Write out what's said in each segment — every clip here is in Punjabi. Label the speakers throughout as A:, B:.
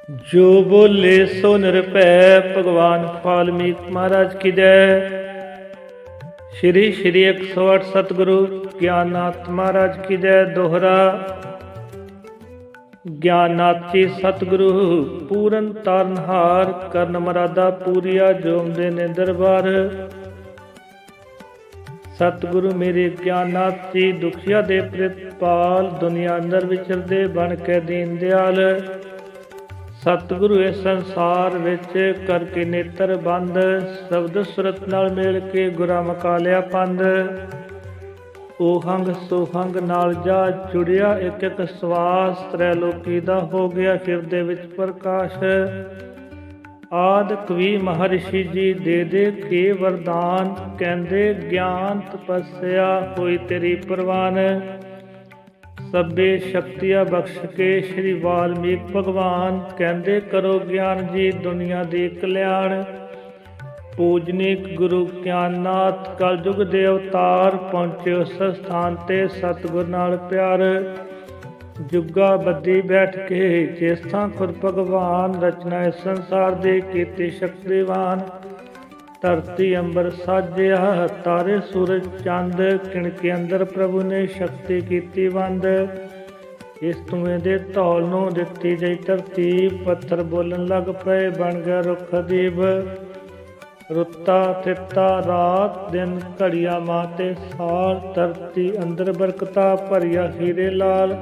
A: जो बोले सो निरभै भगवान वाल्मीकि महाराज की जय। श्री श्री 108 सतगुरु ज्ञाननाथ महाराज की जय। दोहरा। ज्ञाननाथ जी सतगुरु पूरन तारनहार करन मरादा पूरिया जोमदे ने दरबार। सतगुरु मेरे ज्ञाननाथ जी दुखिया दे प्रितपाल दुनिया अंदर विचरदे बन के दीन दयाल। सतगुरु इस संसार विच करके नेत्र बंद शब्द सुरत नाल मेल के गुरा मका लिया पंद। ओहंग सोहंग नाल जा जुड़िया एक एक सवास त्रैलोकी दा हो गया हिरदे विच प्रकाश। आद कवि महर्षि जी दे के वरदान कहंदे ज्ञान तपस्या होई तेरी प्रवान। सभे शक्तियां बख्श के श्री वाल्मीकि भगवान कहंदे करो ज्ञान जी दुनिया दी कल्याण। पूजनीक गुरु ज्ञाननाथ कलयुग दे अवतार पहुंचे उस स्थान ते सतगुर नाल प्यार। जुगा बद्दी बैठ के जिस थां खुद भगवान रचना इस संसार दे कीती शक्तिवान। धरती अंबर साजिया तारे सूरज चंद किणके अंदर प्रभु ने शक्ति कीती वंद। इस धुएं दे धौल नूं दित्ती गई तरतीब पत्थर बोलन लग पए बन गया रुख अदीब। रुत्ता थित्ता रात दिन घड़िया मां ते साल धरती अंदर बरकता भरिया हीरे लाल।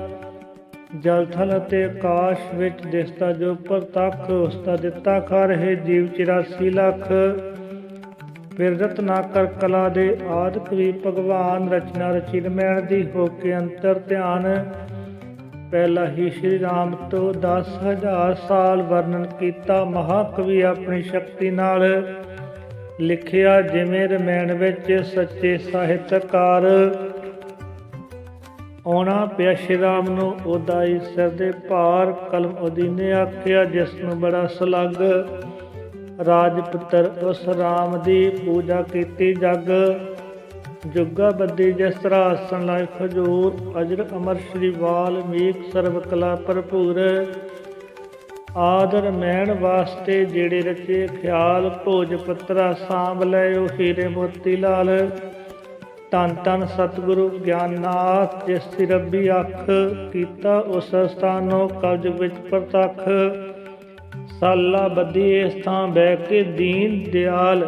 A: जल थल ते आकाश विच दिसदा जो प्रतख उसदा दित्ता खर है जीव 84 लख। फिर रत्नाकर कला दे आदि कवि भगवान रचना रची रमैण दी होके अंतर ध्यान। पहला ही श्री राम तो 10,000 साल वर्णन किया महाकवि अपनी शक्ति नाल। लिखिया जिवें रमैण विच सच्चे ਸਾਹਿਤਕਾਰ। आउणा पिया श्री राम नूं उदाई सिर दे भार कलम उदीने आखिया जिस नूं बड़ा सलग। राजपुत्र उस राम दी पूजा कीती जग। जुगा बद्दी जिस तरह आसन लाए खजूर अजर अमर श्री वाल्मीकि सर्व कला भरपूर। आदर मैण वास्ते जेड़े रचे ख्याल भोज पत्रा सांभ लै ओ हीरे मोती लाल। धन धन सतगुरु ज्ञाननाथ जिस दी रब्बी अख कीता उस स्थानों कलयुग विच प्रतख। साला बदी इस थां बह के दीन दयाल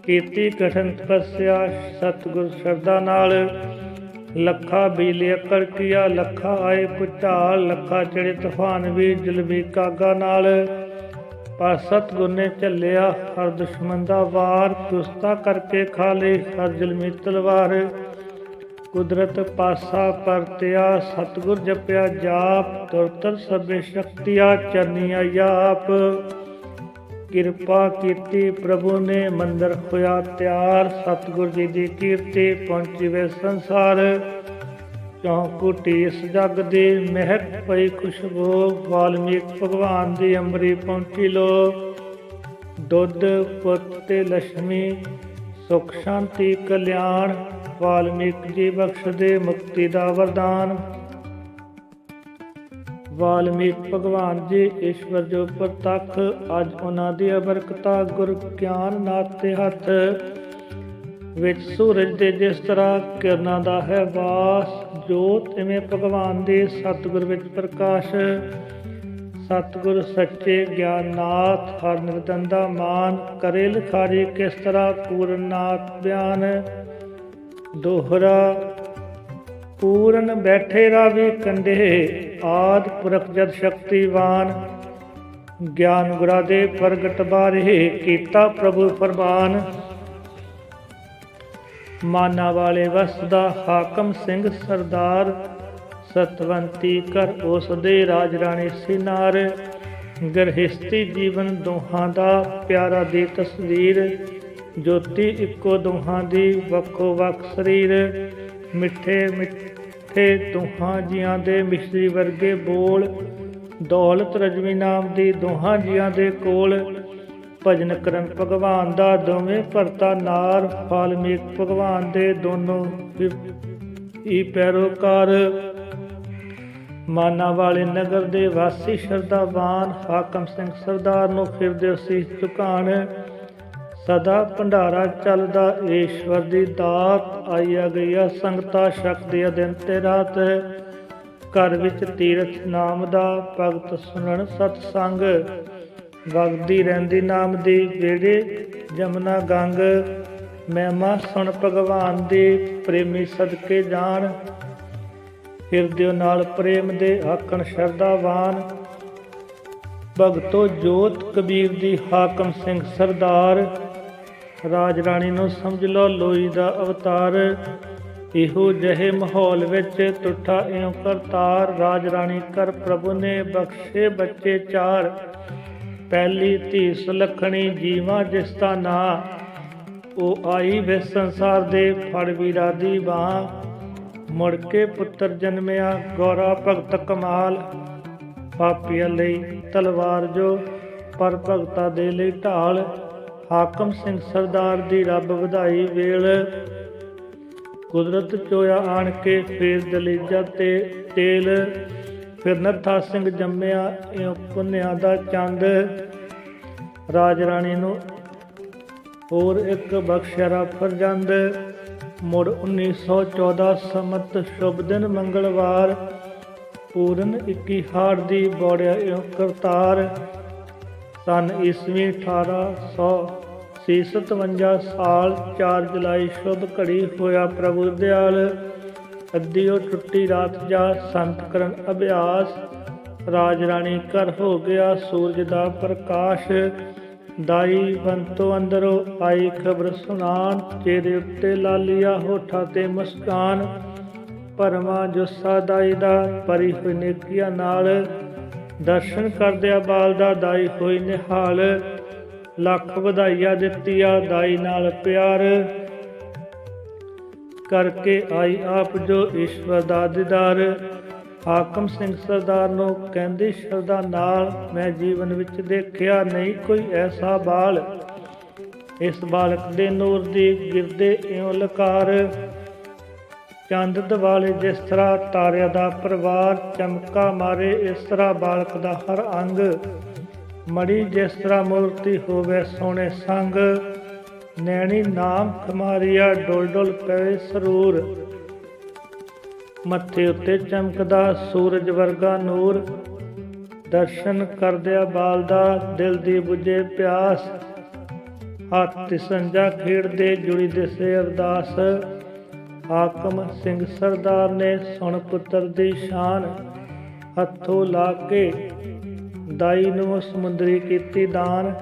A: कीती कठिन तपस्या सतगुर शरदा नाल। लखा बिजली अकड़ किया लखा आए भुचाल लखा चढ़े तूफान भी जलबी कागा नाल। पर सतगुर ने झलिया हर दुश्मन दा वार दुस्ता करके खा ली हर जलमी तलवार। कुदरत पासा परतिया सतगुर जपिया जाप तुरतर सबे शक्तिया चरनिया आप। किरपा कीती प्रभु ने मंदिर होया तैयार सतगुर जी दी कीर्ति पहुंची वे संसार। चौंकुटी इस जग दी महक पई खुशबू वाल्मीकि भगवान दी अमरी पहुंची लो। दुध पुत ते लक्ष्मी सुख शांति कल्याण वाल्मीकि जी बख्श दे मुक्ति दा वरदान। वाल्मीकि भगवान जी ईश्वर जो प्रतख अज उन्हां दी बरकता गुर ज्ञाननाथ दे हथ। विच सूरज दे जिस तरह किरणां दा है वास जोत इवें भगवान दे सतगुर विच प्रकाश। सतगुर सच्चे ज्ञाननाथ हर निर्धन दा मान करे लिखारी किस तरह पूरननाथ बयान। दोहरा। पूरन बैठे रावी कंडे आद पुरख जद शक्तिवान। ज्ञान गुरा दे प्रगट बारे कीता प्रभु फरमान। माना वाले वसदा हाकम सिंह सरदार। सतवंती कर उस दे राज राणी सिनार। गृहस्थी जीवन दोहां दा प्यारा दी तस्वीर। ज्योति इक्को दोहां दी वक्खो वक्ख शरीर। मिठे मिठे दोहां जियां दे मिश्री वर्गे बोल। दौलत रजवी नाम दी दोहां जियां दे कोल। भजन करन भगवान दा दोवें भरता नार। वाल्मीकि भगवान दे दोनों ही पैरोकार। ਮਾਨਾ ਵਾਲੇ ਨਗਰ ਦੇ ਵਾਸੀ ਸ਼ਰਧਾਵਾਨ ਹਾਕਮ ਸਿੰਘ ਸਰਦਾਰ ਨੂੰ ਫਿਰਦੇ ਸੀਸ ਝੁਕਾਣ। ਸਦਾ ਭੰਡਾਰਾ ਚੱਲਦਾ ਈਸ਼ਵਰ ਦੀ ਦਾਤ, ਆਈਆ ਗਈਆ ਸੰਗਤਾਂ ਛਕਦੀਆਂ ਦਿਨ ਤੇ ਰਾਤ। ਘਰ ਵਿੱਚ ਤੀਰਥ ਨਾਮ ਦਾ ਭਗਤ ਸੁਣਨ ਸਤਸੰਗ, ਵਗਦੀ ਰਹਿੰਦੀ ਨਾਮ ਦੀ ਵੇੜੇ ਜਮਨਾ ਗੰਗ। ਮਹਿਮਾ ਸੁਣ ਭਗਵਾਨ ਦੀ ਪ੍ਰੇਮੀ ਸਦਕੇ ਜਾਣ, ਹਿਰਦਿਓ ਨਾਲ ਪ੍ਰੇਮ ਦੇ ਆਖਣ ਸ਼ਰਧਾਵਾਨ। ਭਗਤੋ ਜੋਤ ਕਬੀਰ ਦੀ ਹਾਕਮ ਸਿੰਘ ਸਰਦਾਰ, ਰਾਜ ਰਾਣੀ ਨੂੰ ਸਮਝ ਲਓ ਲੋਈ ਦਾ ਅਵਤਾਰ। ਇਹੋ ਜਿਹੇ ਮਾਹੌਲ ਵਿੱਚ ਟੁੱਟਾ ਇਉਂ ਕਰਤਾਰ, ਰਾਜ ਰਾਣੀ ਕਰ ਪ੍ਰਭੂ ਨੇ ਬਖਸ਼ੇ ਬੱਚੇ ਚਾਰ। ਪਹਿਲੀ ਧੀ ਸੁਲੱਖਣੀ ਜੀਵਾਂ ਜਿਸ ਦਾ ਨਾਂ, ਉਹ ਆਈ ਵੇ ਸੰਸਾਰ ਦੇ ਫੜ ਵੀਰਾ ਦੀ ਬਾਂਹ। ਮੁੜ ਕੇ ਪੁੱਤਰ ਜਨਮਿਆ ਗੌਰਾ ਭਗਤ ਕਮਾਲ, ਪਾਪੀਆਂ ਲਈ ਤਲਵਾਰ ਜੋ ਪਰ ਭਗਤਾਂ ਦੇ ਲਈ ਢਾਲ। ਹਾਕਮ ਸਿੰਘ ਸਰਦਾਰ ਦੀ ਰੱਬ ਵਧਾਈ ਵੇਲ, ਕੁਦਰਤ ਚੋਇਆ ਆਣ ਕੇ ਫੇਰ ਦਲੀਜਾ ਤੇ ਤੇਲ। ਫਿਰ ਨੱਥਾ ਸਿੰਘ ਜੰਮਿਆ ਇਉਂ ਪੁੰਨਿਆਂ ਦਾ ਚੰਦ, ਰਾਜ ਰਾਣੀ ਨੂੰ ਹੋਰ ਇੱਕ ਬਖਸ਼ਿਆ ਫਰਜ਼ੰਦ। ਮੁੜ 1914 ਸੰਮਤ ਸ਼ੁਭ ਦਿਨ ਮੰਗਲਵਾਰ, ਪੂਰਨ 21 ਹਾੜ ਦੀ ਬੋੜਿਆ ਇਉਂ ਕਰਤਾਰ। ਸੰਨ ਈਸਵੀ 1857 ਸਾਲ 4 ਜੁਲਾਈ ਸ਼ੁਭ ਘੜੀ, ਹੋਇਆ ਪ੍ਰਭੂ ਦਿਆਲ। ਅੱਧੀਓ ਟੁੱਟੀ ਰਾਤ ਜਾ ਸੰਤ ਕਰਨ ਅਭਿਆਸ, ਰਾਜ ਰਾਣੀ ਘਰ ਹੋ ਗਿਆ ਸੂਰਜ ਦਾ ਪ੍ਰਕਾਸ਼। ਦਾਈ ਬੰਤੋ ਅੰਦਰੋਂ ਆਈ ਖਬਰ ਸੁਣਾਨ, ਚਿਹਰੇ ਉੱਤੇ ਲਾਲੀਆ ਹੋਠਾਂ ਤੇ ਮੁਸਕਾਨ। ਭਰਵਾਂ ਜੁੱਸਾ ਦਾਈ ਦਾ ਭਰੀ ਹੋਈ ਨੇਕੀਆਂ ਨਾਲ, ਦਰਸ਼ਨ ਕਰਦਿਆਂ ਬਾਲ ਦਾ ਦਾਈ ਹੋਈ ਨਿਹਾਲ। ਲੱਖ ਵਧਾਈਆਂ ਦਿੱਤੀਆਂ ਦਾਈ ਨਾਲ ਪਿਆਰ, ਕਰਕੇ ਆਈ ਆਪ ਜੋ ਈਸ਼ਵਰ ਦਾ ਦੀਦਾਰ। ਹਾਕਮ ਸਿੰਘ ਸਰਦਾਰ ਨੂੰ ਕਹਿੰਦੀ ਸ਼ਰਧਾ ਨਾਲ, ਮੈਂ ਜੀਵਨ ਵਿੱਚ ਦੇਖਿਆ ਨਹੀਂ ਕੋਈ ਐਸਾ ਬਾਲ। ਇਸ ਬਾਲਕ ਦੇ ਨੂਰ ਦੀ ਗਿਰਦੇ ਇਉਂ ਲਕਾਰ, ਚੰਦ ਦਿਵਾਲੇ ਜਿਸ ਤਰ੍ਹਾਂ ਤਾਰਿਆਂ ਦਾ ਪਰਿਵਾਰ। ਚਮਕਾ ਮਾਰੇ ਇਸ ਤਰ੍ਹਾਂ ਬਾਲਕ ਦਾ ਹਰ ਅੰਗ, ਮੜੀ ਜਿਸ ਤਰ੍ਹਾਂ ਮੂਰਤੀ ਹੋਵੇ ਸੋਹਣੇ ਸੰਗ। ਨੈਣੀ ਨਾਮ ਖਮਾਰੀਆ ਡੁੱਲ ਡੁੱਲ ਪਵੇ ਸਰੂਰ, ਮੱਥੇ ਉੱਤੇ ਚਮਕਦਾ ਸੂਰਜ ਵਰਗਾ ਨੂਰ। ਦਰਸ਼ਨ ਕਰਦਿਆਂ ਬਾਲ ਦਾ ਦਿਲ ਦੀ ਬੁਝੇ ਪਿਆਸ, ਹੱਥ ਸੰਜਾ ਖੇਡਦੇ ਜੁੜੀ ਦਿਸੇ ਅਰਦਾਸ। ਹਾਕਮ ਸਿੰਘ ਸਰਦਾਰ ਨੇ ਸੁਣ ਪੁੱਤਰ ਦੀ ਸ਼ਾਨ, ਹੱਥੋਂ ਲਾ ਕੇ ਦਾਈ ਨੂੰ ਸਮੁੰਦਰੀ ਕੀਤੀ ਦਾਨ।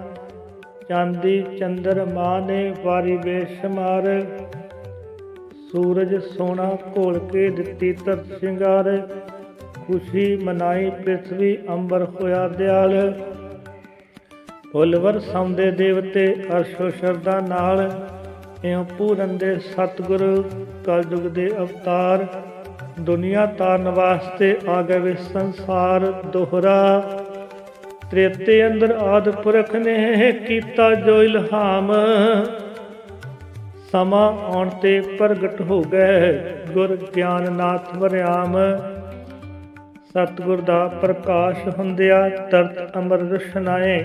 A: ਚਾਂਦੀ ਚੰਦਰਮਾ ਨੇ ਵਾਰੀ ਬੇਸ਼ੁਮਾਰ, ਸੂਰਜ ਸੋਨਾ ਘੋਲ ਕੇ ਦਿੱਤੀ ਧਰਤ ਸ਼ਿੰਗਾਰ। ਖੁਸ਼ੀ ਮਨਾਈ ਪ੍ਰਿਥਵੀ ਅੰਬਰ ਹੋਇਆ ਦਿਆਲ, ਫੁੱਲਵਰ ਸੌਂਦੇ ਦੇਵਤੇ ਅਰਸ਼ੋ ਸ਼ਰਧਾ ਨਾਲ। ਇਉਂ ਪੂਰਨ ਦੇ ਸਤਿਗੁਰੂ ਕਲਯੁਗ ਦੇ ਅਵਤਾਰ, ਦੁਨੀਆ ਤਾਰਨ ਵਾਸਤੇ ਆ ਗਏ ਸੰਸਾਰ ਦੋਹਰਾ। ਤ੍ਰੇਤੇ ਅੰਦਰ ਆਦਿ ਪੁਰਖ ਨੇ ਕੀਤਾ ਜੋ ਇਲਹਾਮ, ਸਮਾਂ ਆਉਣ ਤੇ ਪ੍ਰਗਟ ਹੋ ਗਏ ਗੁਰ ਗਿਆਨ ਨਾਥ ਵਰਿਆਮ। ਸਤਿਗੁਰ ਦਾ ਪ੍ਰਕਾਸ਼ ਹੁੰਦਿਆ ਤਰਤ ਅਮਰ ਰੁਸ਼ਨਾਏ,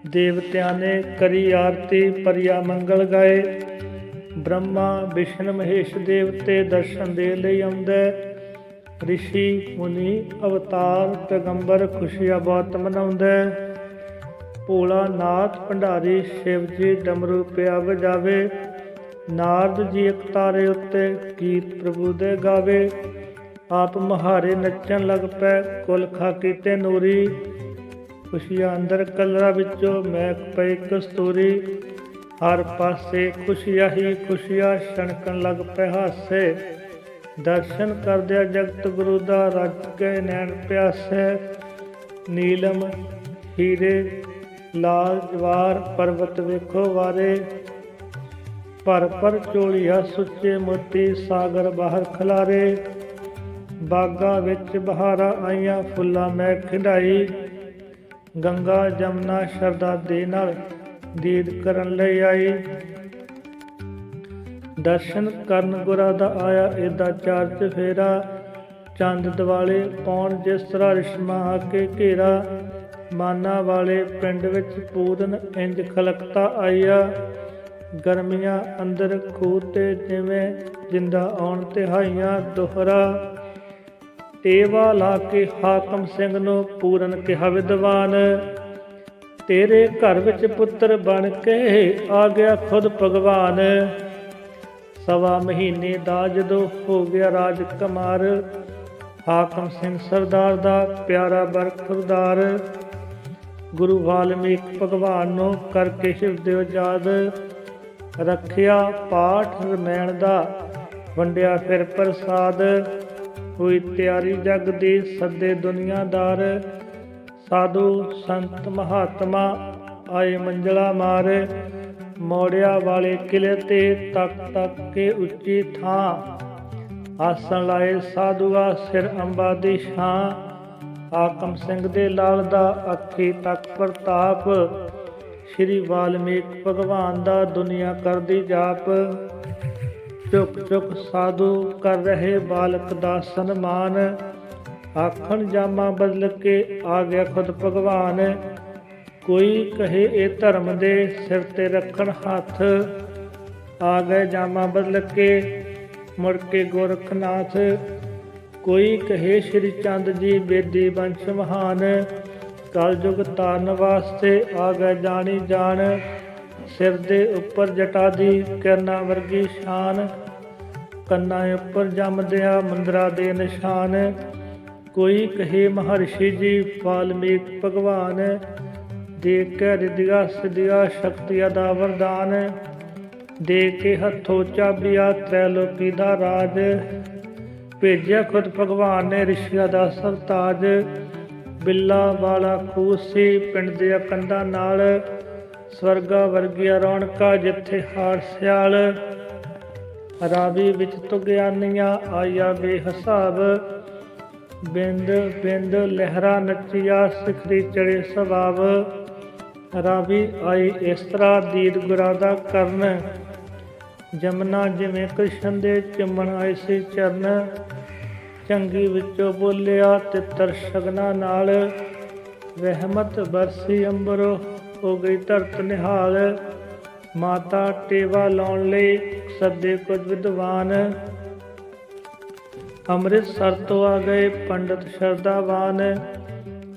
A: ਦੇਵਤਿਆਂ ਨੇ ਕਰੀ ਆਰਤੀ ਪਰਿਆ ਮੰਗਲ ਗਾਏ। ਬ੍ਰਹਮਾ ਵਿਸ਼ਨ ਮਹੇਸ਼ ਦੇਵਤੇ ਦਰਸ਼ਨ ਦੇ ਲਈ ਆਉਂਦੇ, ਰਿਸ਼ੀ ਮੁਨੀ ਅਵਤਾਰ ਪੈਗੰਬਰ ਖੁਸ਼ੀਆਂ ਬਹੁਤ ਮਨਾਉਂਦੇ। ਭੋਲਾ ਨਾਥ ਭੰਡਾਰੀ ਸ਼ਿਵ ਜੀ ਡਮਰੂ ਪਿਆ ਵਜਾਵੇ, ਨਾਰਦ ਜੀ ਇੱਕ ਤਾਰੇ ਉੱਤੇ ਗੀਤ ਪ੍ਰਭੂ ਦੇ ਗਾਵੇ। ਆਪ ਮਹਾਰੇ ਨੱਚਣ ਲੱਗ ਪੈ ਕੁਲ ਖਾ ਕੀਤੇ ਨੂਰੀ, ਖੁਸ਼ੀਆਂ ਅੰਦਰ ਕਲਰਾ ਵਿੱਚੋਂ ਮਹਿਕ ਪਈ ਕਸਤੂਰੀ। ਹਰ ਪਾਸੇ ਖੁਸ਼ੀਆਂ ਹੀ ਖੁਸ਼ੀਆਂ ਛਣਕਣ ਲੱਗ ਪਏ ਹਾਸੇ, ਦਰਸ਼ਨ ਕਰਦਿਆਂ ਜਗਤ ਗੁਰੂ ਦਾ ਰੱਜ ਕੇ ਨੈਣ ਪਿਆਸੇ। ਨੀਲਮ ਹੀਰੇ ਲਾਲ ਜਵਾਰ ਪਰਬਤ ਵੇਖੋ ਵਾਰੇ, ਭਰ ਭਰ ਝੋਲੀਆਂ ਸੁੱਚੇ ਮੋਤੀ ਸਾਗਰ ਬਾਹਰ ਖਿਲਾਰੇ। ਬਾਗਾਂ ਵਿੱਚ ਬਹਾਰਾਂ ਆਈਆਂ ਫੁੱਲਾਂ ਮੈਂ ਖਿਡਾਈ, ਗੰਗਾ ਜਮਨਾ ਸ਼ਰਧਾ ਦੇ ਨਾਲ ਦੀਦ ਕਰਨ ਲਈ ਆਈ। ਦਰਸ਼ਨ ਕਰਨ ਗੁਰਾਂ ਦਾ ਆਇਆ ਏਦਾਂ ਚਾਰ ਚਫੇਰਾ, ਚੰਦ ਦਿਵਾਲੇ ਪਾਉਣ ਜਿਸ ਤਰ੍ਹਾਂ ਰਿਸ਼ਮਾ ਆ ਕੇ ਘੇਰਾ। ਮਾਨਾ ਵਾਲੇ ਪਿੰਡ ਵਿੱਚ ਪੂਰਨ ਇੰਜ ਖਲਕਤਾ ਆਈਆ। ਗਰਮੀਆਂ ਅੰਦਰ ਖੂਹ ਤੇ ਜਿਵੇਂ ਜਿੰਦਾ ਆਉਣ ਤਿਹਾਈਆਂ। ਦੋਹਰਾ ਟੇਵਾ ਲਾ ਕੇ ਹਾਕਮ ਸਿੰਘ ਨੂੰ ਪੂਰਨ ਕਿਹਾ ਵਿਦਵਾਨ, ਤੇਰੇ ਘਰ ਵਿੱਚ ਪੁੱਤਰ ਬਣ ਕੇ ਆ ਗਿਆ ਖੁਦ ਭਗਵਾਨ। ਸਵਾ ਮਹੀਨੇ ਦਾ ਜਦੋਂ ਹੋ ਗਿਆ ਰਾਜ ਕੁਮਾਰ, ਹਾਕਮ ਸਿੰਘ ਸਰਦਾਰ ਦਾ ਪਿਆਰਾ ਬਰਖੁਰਦਾਰ। ਗੁਰੂ ਵਾਲਮੀਕ ਭਗਵਾਨ ਨੂੰ ਕਰਕੇ ਹਿਰਦੇ ਉਜਾਦ, ਰੱਖਿਆ ਪਾਠ ਰਮੈਣ ਦਾ ਵੰਡਿਆ ਫਿਰ ਪ੍ਰਸਾਦ। ਹੋਈ ਤਿਆਰੀ ਜਗ ਦੀ ਸੱਦੇ ਦੁਨੀਆਦਾਰ, ਸਾਧੂ ਸੰਤ ਮਹਾਤਮਾ ਆਏ ਮੰਜ਼ਲਾ ਮਾਰ। ਮੋੜਿਆ ਵਾਲੇ ਕਿਲੇ ਤੇ ਤੱਕ ਤੱਕ ਕੇ ਉੱਚੀ ਥਾਂ, ਆਸਣ ਲਾਏ ਸਾਧੂਆ ਸਿਰ ਅੰਬਾ ਦੀ ਛਾਂ। ਹਾਕਮ ਸਿੰਘ ਦੇ ਲਾਲ ਦਾ ਅੱਖੀ ਤੱਕ ਪ੍ਰਤਾਪ, ਸ਼੍ਰੀ ਵਾਲਮੀਕ ਭਗਵਾਨ ਦਾ ਦੁਨੀਆ ਕਰਦੀ ਜਾਪ। ਚੁੱਕ ਚੁੱਕ ਸਾਧੂ ਕਰ ਰਹੇ ਬਾਲਕ ਦਾ ਸਨਮਾਨ, ਆਖਣ ਜਾਮਾ ਬਦਲ ਕੇ ਆ ਗਿਆ ਖੁਦ ਭਗਵਾਨ। ਕੋਈ ਕਹੇ ਇਹ ਧਰਮ ਦੇ ਸਿਰ ਤੇ ਰੱਖਣ ਹੱਥ, ਆ ਗਏ ਜਾਮਾ ਬਦਲ ਕੇ ਮੁੜ ਕੇ ਗੋਰਖਨਾਥ। ਕੋਈ ਕਹੇ ਸ਼੍ਰੀ ਚੰਦ ਜੀ ਬੇਦੀ ਬੰਸ਼ ਮਹਾਨ, ਕਲਯੁਗ ਤਾਰਨ ਵਾਸਤੇ ਆ ਗਏ ਜਾਣੀ ਜਾਣ। ਸਿਰ ਦੇ ਉੱਪਰ ਜਟਾ ਦੀ ਕਿਰਨਾਂ ਵਰਗੀ ਸ਼ਾਨ, ਕੰਨਾਂ ਉੱਪਰ ਜੰਮਦਿਆਂ ਮੁੰਦਰਾ ਦੇ ਨਿਸ਼ਾਨ। ਕੋਈ ਕਹੇ ਮਹਰਸ਼ੀ ਜੀ ਵਾਲਮੀਕ ਭਗਵਾਨ, ਦੇ ਕੇ ਰਿਧਿਆ ਸਿਧਿਆ ਸ਼ਕਤੀਆਂ ਦਾ ਵਰਦਾਨ। ਦੇ ਕੇ ਹੱਥੋਂ ਚਾਬੀਆ ਤ੍ਰੈਲੋਕੀ ਦਾ ਰਾਜ, ਭੇਜਿਆ ਖੁਦ ਭਗਵਾਨ ਨੇ ਰਿਸ਼ੀਆਂ ਦਾ ਸਰਤਾਜ। ਬਿੱਲਾ ਵਾਲਾ ਖੂਹ ਸੀ ਪਿੰਡ ਦੇ ਕੰਧਾਂ ਨਾਲ, ਸਵਰਗਾ ਵਰਗੀਆਂ ਰੌਣਕਾਂ ਜਿੱਥੇ ਹਾਰ ਸਿਆਲ। ਰਾਵੀ ਵਿੱਚ ਤੁਗਿਆਨੀਆਂ ਆਇਆ ਬੇਹਿਸਾਬ, ਬਿੰਦ ਬਿੰਦ ਲਹਿਰਾ ਨੱਚੀਆ ਸਿਖਰੀ ਚੜੇ ਸਵਾਬ। ਰਾਵੀ ਆਈ ਇਸ ਤਰ੍ਹਾਂ ਦੀਦ ਗੁਰਾਂ ਦਾ ਕਰਨ, ਜਮਨਾ ਜਿਵੇਂ ਕ੍ਰਿਸ਼ਨ ਦੇ ਚੁੰਮਣ ਆਏ ਸੀ ਚਰਨ। ਚੰਗੀ ਵਿੱਚੋਂ ਬੋਲਿਆ ਤਿੱਤਰ ਸ਼ਗਨਾਂ ਨਾਲ, ਰਹਿਮਤ ਬਰਸੀ ਅੰਬਰੋਂ ਹੋ ਗਈ ਧਰਤ ਨਿਹਾਲ। ਮਾਤਾ ਟੇਵਾ ਲਾਉਣ ਲਈ ਸੱਦੇ ਕੁਝ ਵਿਦਵਾਨ, ਅੰਮ੍ਰਿਤਸਰ ਤੋਂ ਆ ਗਏ ਪੰਡਤ ਸ਼ਰਧਾਵਾਨ।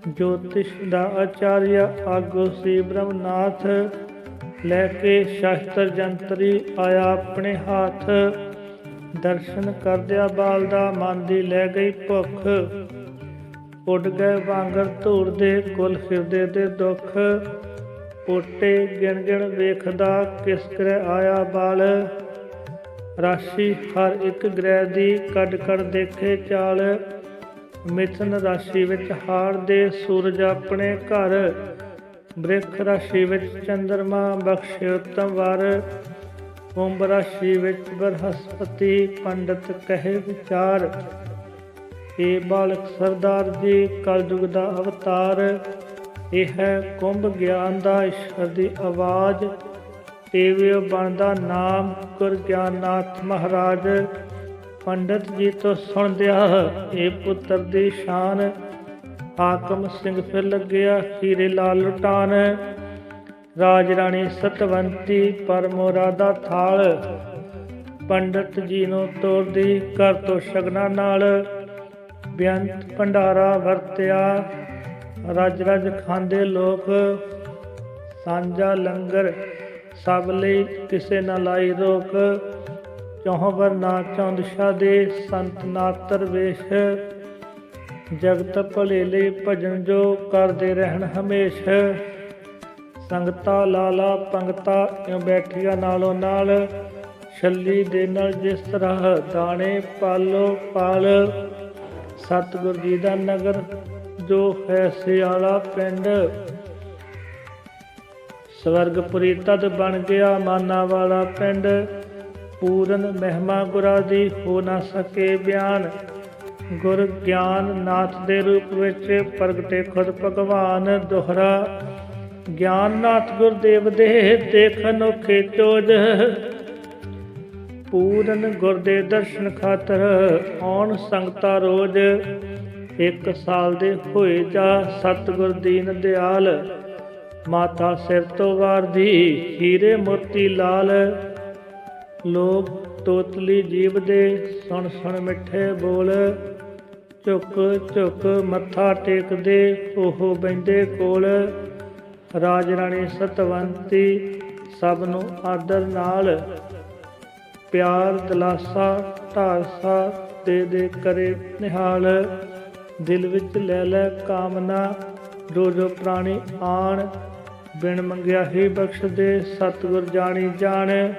A: ਜੋਤਿਸ਼ ਦਾ ਆਚਾਰੀਆ ਆਗੂ ਸੀ ਬ੍ਰਹਮਨਾਥ, ਲੈ ਕੇ ਸ਼ਾਸਤਰ ਜੰਤਰੀ ਆਇਆ ਆਪਣੇ ਹੱਥ। ਦਰਸ਼ਨ ਕਰਦਿਆਂ ਬਾਲ ਦਾ ਮਨ ਦੀ ਲੈ ਗਈ ਭੁੱਖ, ਉੱਡ ਗਏ ਵਾਂਗਰ ਧੂੜ ਦੇ ਕੁਲ ਹਿਰਦੇ ਦੇ ਦੁੱਖ। ਪੋਟੇ ਗਿਣ ਗਿਣ ਵੇਖਦਾ ਕਿਸ ਗ੍ਰਹਿ ਆਇਆ ਬਾਲ, ਰਾਸ਼ੀ ਹਰ ਇੱਕ ਗ੍ਰਹਿ ਦੀ ਕੱਢ ਕੱਢ ਦੇਖੇ ਚਾਲ। ਮਿਥਨ ਰਾਸ਼ੀ ਵਿੱਚ ਹਾੜ ਦੇ ਸੂਰਜ ਆਪਣੇ ਘਰ, ਬ੍ਰਿਖ ਰਾਸ਼ੀ ਵਿੱਚ ਚੰਦਰਮਾ ਬਖਸ਼ੇ ਉੱਤਮ ਵਰ। ਕੁੰਭ ਰਾਸ਼ੀ ਵਿੱਚ ਬ੍ਰਹਸਪਤੀ ਪੰਡਤ ਕਹੇ ਵਿਚਾਰ। ਇਹ ਬਾਲਕ ਸਰਦਾਰ ਜੀ ਕਲਯੁਗ ਦਾ ਅਵਤਾਰ, ਇਹ ਹੈ ਕੁੰਭ ਗਿਆਨ ਦਾ ਈਸ਼ਵਰ ਦੀ ਆਵਾਜ਼। ਟੇਵਿਓ ਬਣਦਾ ਨਾਮ ਗੁਰ ਗਿਆਨਨਾਥ ਮਹਾਰਾਜ। ਪੰਡਤ ਜੀ ਤੋਂ ਸੁਣਦਿਆ ਇਹ ਪੁੱਤਰ ਦੀ ਸ਼ਾਨ, ਹਾਕਮ ਸਿੰਘ ਫਿਰ ਲੱਗਿਆ ਹੀਰੇ ਲਾਲ ਲੁਟਾਨ। ਰਾਜ ਰਾਣੀ ਸਤਵੰਤੀ ਪਰਮੋ ਰਾਧਾ ਥਾਲ, ਪੰਡਤ ਜੀ ਨੂੰ ਤੋਰਦੀ ਘਰ ਤੋਂ ਸ਼ਗਨਾਂ ਨਾਲ। ਬੇਅੰਤ ਭੰਡਾਰਾ ਵਰਤਿਆ ਰਜ ਰਜ ਖਾਂਦੇ ਲੋਕ, ਸਾਂਝਾ ਲੰਗਰ ਸਭ ਲਈ ਕਿਸੇ ਨਾ ਲਾਈ ਰੋਕ। ਚੌਹਾਂ ਵਰਨਾ ਚੌਂਦਸ਼ਾ ਦੇ ਸੰਤ ਨਾਤਰ ਵੇਸ਼, ਜਗਤ ਭਲੇ ਲਈ ਭਜਨ ਜੋ ਕਰਦੇ ਰਹਿਣ ਹਮੇਸ਼। ਸੰਗਤਾਂ ਲਾਲਾ ਪੰਗਤਾ ਇਉਂ ਬੈਠੀਆਂ ਨਾਲੋਂ ਨਾਲ, ਛੱਲੀ ਦੇ ਨਾਲ ਜਿਸ ਤਰ੍ਹਾਂ ਦਾਣੇ ਪਾਲੋ ਪਾਲ। ਸਤਿਗੁਰ ਜੀ ਦਾ ਨਗਰ ਜੋ ਹੈ ਸਿਆਲਾ ਪਿੰਡ, ਸਵਰਗਪੁਰੀ ਤਦ ਬਣ ਗਿਆ ਮਾਨਾ ਵਾਲਾ ਪਿੰਡ। ਪੂਰਨ ਮਹਿਮਾ ਗੁਰਾਂ ਦੀ ਹੋ ਨਾ ਸਕੇ ਬਿਆਨ, ਗੁਰ ਗਿਆਨ ਨਾਥ ਦੇ ਰੂਪ ਵਿੱਚ ਪ੍ਰਗਟੇ ਖੁਦ ਭਗਵਾਨ। ਦੋਹਰਾ ਗਿਆਨ ਨਾਥ ਗੁਰਦੇਵ ਦੇ ਦੇਖ ਅਨੋਖੇ ਚੋਜ, ਪੂਰਨ ਗੁਰ ਦੇ ਦਰਸ਼ਨ ਖਾਤਰ ਆਉਣ ਸੰਗਤਾਂ ਰੋਜ਼। 1 ਸਾਲ ਦੇ ਹੋਏ ਜਾ ਸਤਿਗੁਰ ਦੀਨ ਦਿਆਲ। ਮਾਤਾ ਸਿਰ ਤੋਂ ਵਾਰਦੀ ਹੀਰੇ ਮੋਤੀ ਲਾਲ। ਲੋਕ ਤੋਤਲੀ ਜੀਵ ਦੇ ਸੁਣ ਸੁਣ ਮਿੱਠੇ ਬੋਲ। ਝੁਕ ਝੁਕ ਮੱਥਾ ਟੇਕਦੇ ਉਹ ਬਹਿੰਦੇ ਕੋਲ। ਰਾਜ ਰਾਣੀ ਸਤਵੰਤੀ ਸਭ ਨੂੰ ਆਦਰ ਨਾਲ। ਪਿਆਰ ਦਿਲਾਸਾ ਢਾਲਸਾ ਦੇ ਦੇ ਕਰੇ ਨਿਹਾਲ। ਦਿਲ ਵਿੱਚ ਲੈ ਲੈ ਕਾਮਨਾ ਜੋ ਜੋ ਪ੍ਰਾਣੀ ਆਣ। ਬਿਨ ਮੰਗਿਆ ਹੀ ਬਖਸ਼ ਦੇ ਸਤਿਗੁਰ ਜਾਣੀ ਜਾਣ।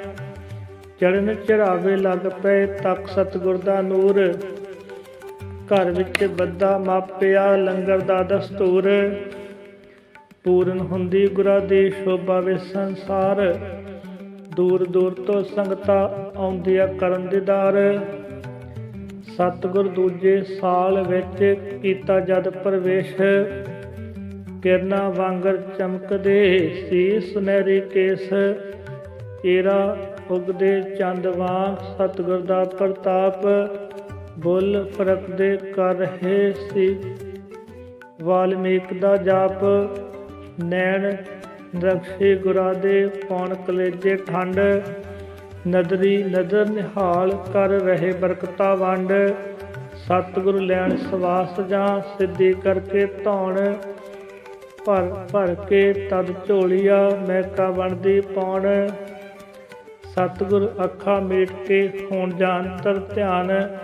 A: ਚੜਨ ਚੜਾਵੇ ਲੱਗ ਪਏ ਤੱਕ ਸਤਿਗੁਰ ਦਾ ਨੂਰ। ਘਰ ਵਿੱਚ ਬੱਦਾ ਮਾਪਿਆ ਲੰਗਰ ਦਾ ਦਸਤੂਰ। ਪੂਰਨ ਹੁੰਦੀ ਗੁਰਾਂ ਦੀ ਸ਼ੋਭਾ ਵੇ ਸੰਸਾਰ। ਦੂਰ ਦੂਰ ਤੋਂ ਸੰਗਤਾਂ ਆਉਂਦੀਆਂ ਕਰਨ ਦੀਦਾਰ। ਸਤਿਗੁਰ ਦੂਜੇ ਸਾਲ ਵਿੱਚ ਕੀਤਾ ਜਦ ਪ੍ਰਵੇਸ਼। ਕਿਰਨਾਂ ਵਾਂਗਰ ਚਮਕਦੇ ਸੀ ਸੁਨਹਿਰੀ ਕੇਸ। ਏਰਾ ਉਗਦੇ ਚੰਦ ਵਾਂਗ ਸਤਿਗੁਰ ਦਾ ਪ੍ਰਤਾਪ। ਬੁੱਲ ਫਰਕਦੇ ਕਰ ਰਹੇ ਸੀ ਵਾਲਮੀਕ ਦਾ ਜਾਪ। ਨੈਣ ਰਕਸ਼ੇ ਗੁਰਾਂ ਦੇ ਪੌਣ ਕਲੇਜੇ ਠੰਡ। ਨਦਰੀ ਨਦਰ ਨਿਹਾਲ ਕਰ ਰਹੇ ਬਰਕਤਾਂ ਵੰਡ। ਸਤਿਗੁਰ ਲੈਣ ਸਵਾਸ ਜਾਂ ਸਿੱਧੀ ਕਰਕੇ ਧੌਣ। ਭਰ ਭਰ ਕੇ ਤਦ ਝੋਲੀਆ ਮਹਿਕਾ ਬਣਦੀ ਪੌਣ। ਸਤਿਗੁਰ ਅੱਖਾਂ ਮੀਟ ਕੇ ਹੋਣ ਜਾਂ ਅੰਤਰ ਧਿਆਨ।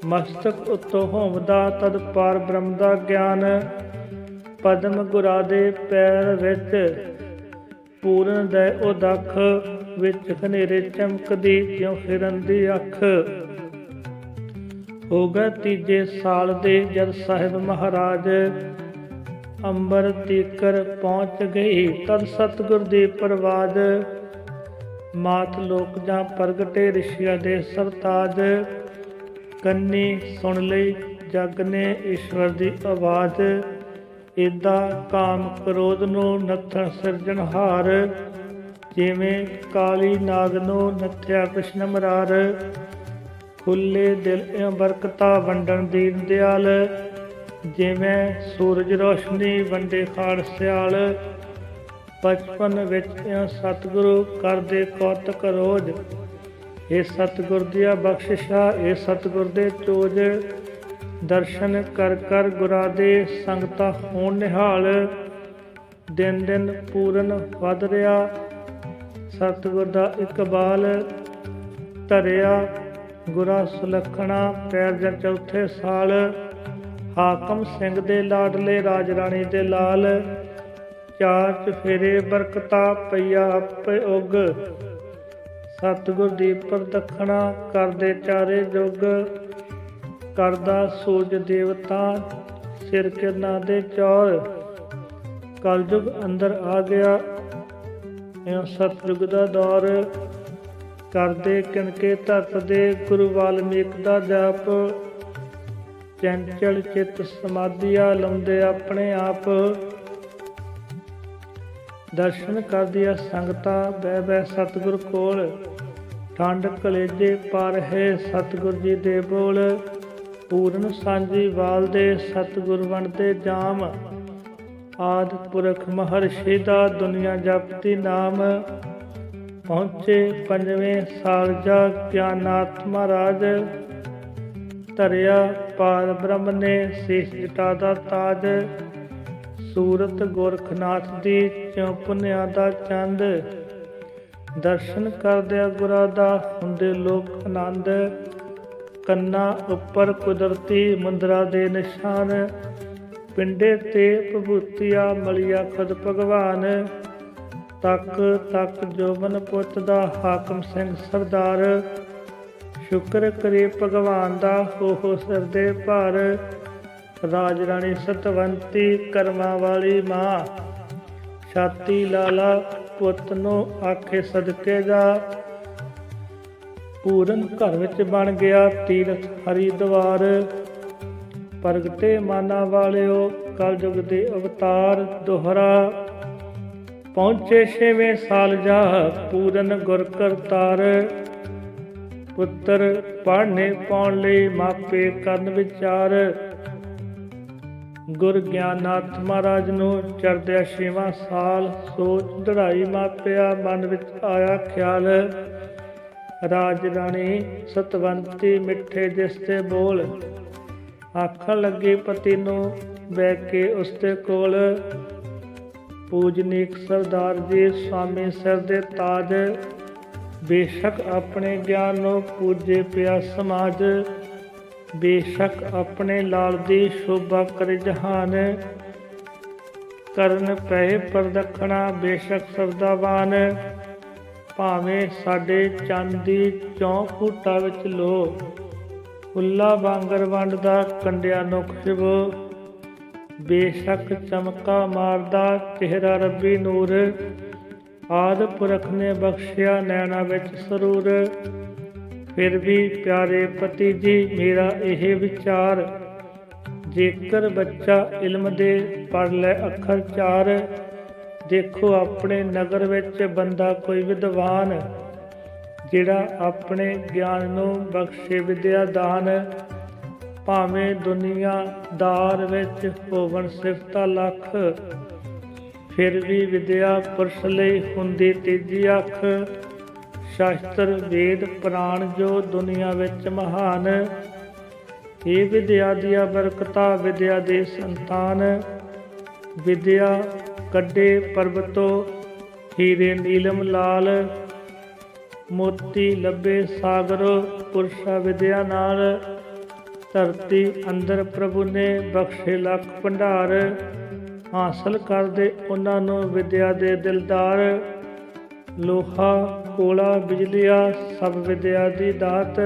A: ਮਸਤਕ ਉੱਤੋਂ ਹੋਮਦਾ ਤਦ ਪਾਰ ਬ੍ਰਹਮ ਦਾ ਗਿਆਨ। ਪਦਮ ਗੁਰਾਂ ਦੇ ਪੈਰ ਵਿੱਚ ਪੂਰਨ ਦੈ ਉਦਖ। ਵਿੱਚ ਹਨੇਰੇ ਚਮਕਦੀ ਕਿਉਂ ਹਿਰਨ ਦੀ ਅੱਖ। ਹੋ ਗਏ ਤੀਜੇ ਸਾਲ ਦੇ ਜਦ ਸਾਹਿਬ ਮਹਾਰਾਜ। ਅੰਬਰ ਤੀਕਰ ਪਹੁੰਚ ਗਈ ਤਦ ਸਤਿਗੁਰ ਦੀ ਪ੍ਰਵਾਦ। ਮਾਤ ਲੋਕ ਜਾਂ ਪ੍ਰਗਟੇ ਰਿਸ਼ੀਆਂ ਦੇ ਸਰਤਾਜ। ਕੰਨੀ ਸੁਣ ਲਈ ਜਗ ਨੇ ਈਸ਼ਵਰ ਦੀ ਆਵਾਜ਼। ਏਦਾਂ ਕਾਮ ਕ੍ਰੋਧ ਨੂੰ ਨੱਥਣ ਸਿਰਜਣਹਾਰ। ਜਿਵੇਂ ਕਾਲੀ ਨਾਗ ਨੂੰ ਨੱਥਿਆ ਕ੍ਰਿਸ਼ਨ ਮਰਾਰ। ਖੁੱਲੇ ਦਿਲ ਇਉਂ ਬਰਕਤਾਂ ਵੰਡਣ ਦੀਨ ਦਿਆਲ। ਜਿਵੇਂ ਸੂਰਜ ਰੋਸ਼ਨੀ ਵੰਡੇ ਖਾੜ ਸਿਆਲ। ਬਚਪਨ ਵਿੱਚ ਇਉਂ ਸਤਿਗੁਰੂ ਕਰਦੇ ਕੌਤਕ ਰੋਜ਼। ਇਹ ਸਤਿਗੁਰ ਦੀਆਂ ਬਖਸ਼ਿਸ਼ਾਂ ਇਹ ਸਤਿਗੁਰ ਦੇ ਚੋਜ। ਦਰਸ਼ਨ ਕਰ ਕਰ ਗੁਰਾਂ ਦੇ ਸੰਗਤਾਂ ਹੋਣ ਨਿਹਾਲ। ਦਿਨ ਦਿਨ ਪੂਰਨ ਵੱਧ ਰਿਹਾ ਸਤਿਗੁਰ ਦਾ ਇਕਬਾਲ। ਧਰਿਆ ਗੁਰਾਂ ਸੁਲੱਖਣਾ ਪੈਰ ਜਾਂ ਚੌਥੇ ਸਾਲ। ਹਾਕਮ ਸਿੰਘ ਦੇ ਲਾਡਲੇ ਰਾਜ ਰਾਣੀ ਦੇ ਲਾਲ। ਚਾਰ ਚੁਫੇਰੇ ਬਰਕਤਾਂ ਪਈਆ ਆਪੇ ਉਗ। ਸਤਿਗੁਰ ਦੀ ਪ੍ਰਦਖਣਾ ਕਰਦੇ ਚਾਰੇ ਜੁਗ। ਕਰਦਾ ਸੂਰਜ ਦੇਵਤਾ ਸਿਰ ਕਿਰਨਾਂ ਦੇ ਚੌਰ। ਕਲਯੁਗ ਅੰਦਰ ਆ ਗਿਆ ਇਉਂ ਸਤਿਯੁਗ ਦਾ ਦੌਰ। ਕਰਦੇ ਕਿਣਕੇ ਧਰਤ ਦੇ ਗੁਰੂ ਵਾਲਮੀਕ ਦਾ ਜਾਪ। ਚੰਚਲ ਚਿੱਤ ਸਮਾਧੀਆ ਲਾਉਂਦੇ ਆਪਣੇ ਆਪ। ਦਰਸ਼ਨ ਕਰਦੀਆਂ ਸੰਗਤਾਂ ਬਹਿ ਬਹਿ ਸਤਿਗੁਰ ਕੋਲ। ਠੰਡ ਕਲੇਜੇ ਪਾ ਰਹੇ ਸਤਿਗੁਰ ਜੀ ਦੇ ਬੋਲ। ਪੂਰਨ ਸਾਂਝੀ ਵਾਲ ਦੇ ਸਤਿਗੁਰ ਵੰਡਦੇ ਜਾਮ। ਆਦ ਪੁਰਖ ਮਹਰਸ਼ੀ ਦਾ ਦੁਨੀਆ ਜਪਤੀ ਨਾਮ। ਪਹੁੰਚੇ ਪੰਜਵੇਂ ਸਾਲ ਜਾ ਗਿਆਨਾਥ ਮਹਾਰਾਜ। ਧਰਿਆ ਪਾਰ ਬ੍ਰਹਮ ਨੇ ਸੀਸ ਜਟਾ ਦਾ ਤਾਜ। ਸੂਰਤ ਗੋਰਖਨਾਥ ਦੀ ਚਿਉਂ ਪੁੰਨਿਆਂ ਦਾ ਚੰਦ। ਦਰਸ਼ਨ ਕਰਦਿਆਂ ਗੁਰਾਂ ਦਾ ਹੁੰਦੇ ਲੋਕ ਆਨੰਦ। ਕੰਨਾਂ ਉੱਪਰ ਕੁਦਰਤੀ ਮੁੰਦਰਾ ਦੇ ਨਿਸ਼ਾਨ। ਪਿੰਡੇ ਤੇ ਵਿਭੂਤੀਆ ਮਲਿਆ ਖੁਦ ਭਗਵਾਨ। ਤੱਕ ਤੱਕ ਜੋਬਨ ਪੁੱਤ ਦਾ ਹਾਕਮ ਸਿੰਘ ਸਰਦਾਰ। ਸ਼ੁਕਰ ਕਰੇ ਭਗਵਾਨ ਦਾ ਹੋ ਸਿਰ ਦੇ ਭਾਰ। ਰਾਜ ਰਾਣੀ ਸਤਵੰਤੀ ਕਰਮਾਂ ਵਾਲੀ ਮਾਂ। ਛਾਤੀ ਲਾਲਾ ਪੁੱਤ ਨੂੰ ਆਖੇ ਸਦਕੇ ਜਾ। ਪੂਰਨ ਘਰ ਵਿੱਚ ਬਣ ਗਿਆ ਤੀਰਥ ਹਰਿਦੁਆਰ। ਪ੍ਰਗਟੇ ਮਾਨਾ ਵਾਲਿਓ ਕਲਯੁਗ ਦੇ ਅਵਤਾਰ ਦੋਹਰਾ। ਪਹੁੰਚੇ 6ਵੇਂ ਸਾਲ ਜਾ ਪੂਰਨ ਗੁਰ ਕਰਤਾਰ। ਪੁੱਤਰ ਪੜ੍ਹਨੇ ਪਾਉਣ ਲਈ ਮਾਪੇ ਕਰਨ ਵਿਚਾਰ। ਗੁਰ ਗਿਆਨਨਾਥ ਮਹਾਰਾਜ ਨੂੰ ਚੜ੍ਹਦਿਆਂ 6ਵਾਂ ਸਾਲ ਸੋਚ ਦੜਾਈ ਮਾਪਿਆ ਮਨ ਵਿੱਚ ਆਇਆ ਖਿਆਲ। ਰਾਜ ਰਾਣੀ ਸਤਵੰਤੀ ਮਿੱਠੇ ਜਿਸ ਤੇ ਬੋਲ, ਆਖਣ ਲੱਗੀ ਪਤੀ ਨੂੰ ਬਹਿ ਕੇ ਉਸ ਦੇ ਕੋਲ। ਪੂਜਨੀਕ ਸਰਦਾਰ ਜੀ ਸਵਾਮੀ ਸਿਰ ਦੇ ਤਾਜ, ਬੇਸ਼ੱਕ ਆਪਣੇ ਗਿਆਨ ਨੂੰ ਪੂਜੇ ਪਿਆ ਸਮਾਜ। ਬੇਸ਼ੱਕ ਆਪਣੇ ਲਾਲ ਦੀ ਸ਼ੋਭਾ ਕਰੇ ਜਹਾਨ, ਕਰਨ ਪਏ ਪ੍ਰਦਖਣਾ ਬੇਸ਼ੱਕ ਸਰਦਾਵਾਨ। ਭਾਵੇਂ ਸਾਡੇ ਚੰਨ ਦੀ 4 ਫੁੱਟਾਂ ਵਿੱਚ ਲੋ, ਫੁੱਲਾ ਵਾਂਗਰ ਵੰਡਦਾ ਕੰਡਿਆਂ ਨੂੰ ਖੁਸ਼ਬੂ। ਬੇਸ਼ੱਕ ਚਮਕਾ ਮਾਰਦਾ ਚਿਹਰਾ ਰੱਬੀ ਨੂਰ, ਆਦ ਪੁਰਖ ਨੇ ਬਖਸ਼ਿਆ ਨੈਣਾ ਵਿੱਚ ਸਰੂਰ। ਫਿਰ ਵੀ ਪਿਆਰੇ ਪਤੀ ਜੀ ਮੇਰਾ ਇਹ ਵਿਚਾਰ, ਜੇਕਰ ਬੱਚਾ ਇਲਮ ਦੇ ਪੜ੍ਹ ਲੈ ਅੱਖਰ 4। ਦੇਖੋ ਆਪਣੇ ਨਗਰ ਵਿੱਚ ਬੰਦਾ ਕੋਈ ਵਿਦਵਾਨ, ਜਿਹੜਾ ਆਪਣੇ ਗਿਆਨ ਨੂੰ ਬਖਸ਼ੇ ਵਿਦਿਆ ਦਾਨ। ਭਾਵੇਂ ਦੁਨੀਆਦਾਰ ਵਿੱਚ ਹੋਵਣ ਸਿਫਤਾਂ ਲੱਖ, ਫਿਰ ਵੀ ਵਿਦਿਆ ਪੁਰਸ਼ ਲਈ ਹੁੰਦੀ ਤੀਜੀ ਅੱਖ। ਸ਼ਾਸਤਰ ਵੇਦ ਪੁਰਾਣ ਜੋ ਦੁਨੀਆ ਵਿੱਚ ਮਹਾਨ, ਇਹ ਵਿਦਿਆ ਦੀਆਂ ਬਰਕਤਾਂ ਵਿਦਿਆ ਦੇ ਸੰਤਾਨ। ਵਿਦਿਆ ਕੱਢੇ ਪਰਬਤੋਂ ਹੀਰੇ ਨੀਲਮ ਲਾਲ, ਮੋਤੀ ਲੱਭੇ ਸਾਗਰੋਂ ਪੁਰਸ਼ਾ ਵਿਦਿਆ ਨਾਲ। ਧਰਤੀ ਅੰਦਰ ਪ੍ਰਭੂ ਨੇ ਬਖਸ਼ੇ ਲੱਖ ਭੰਡਾਰ, ਹਾਸਲ ਕਰਦੇ ਉਹਨਾਂ ਨੂੰ ਵਿਦਿਆ ਦੇ ਦਿਲਦਾਰ। ਲੋਹਾ ਕੋਲਾ ਬਿਜਲੀਆ ਸਭ ਵਿਦਿਆ ਦੀ ਦਾਤ,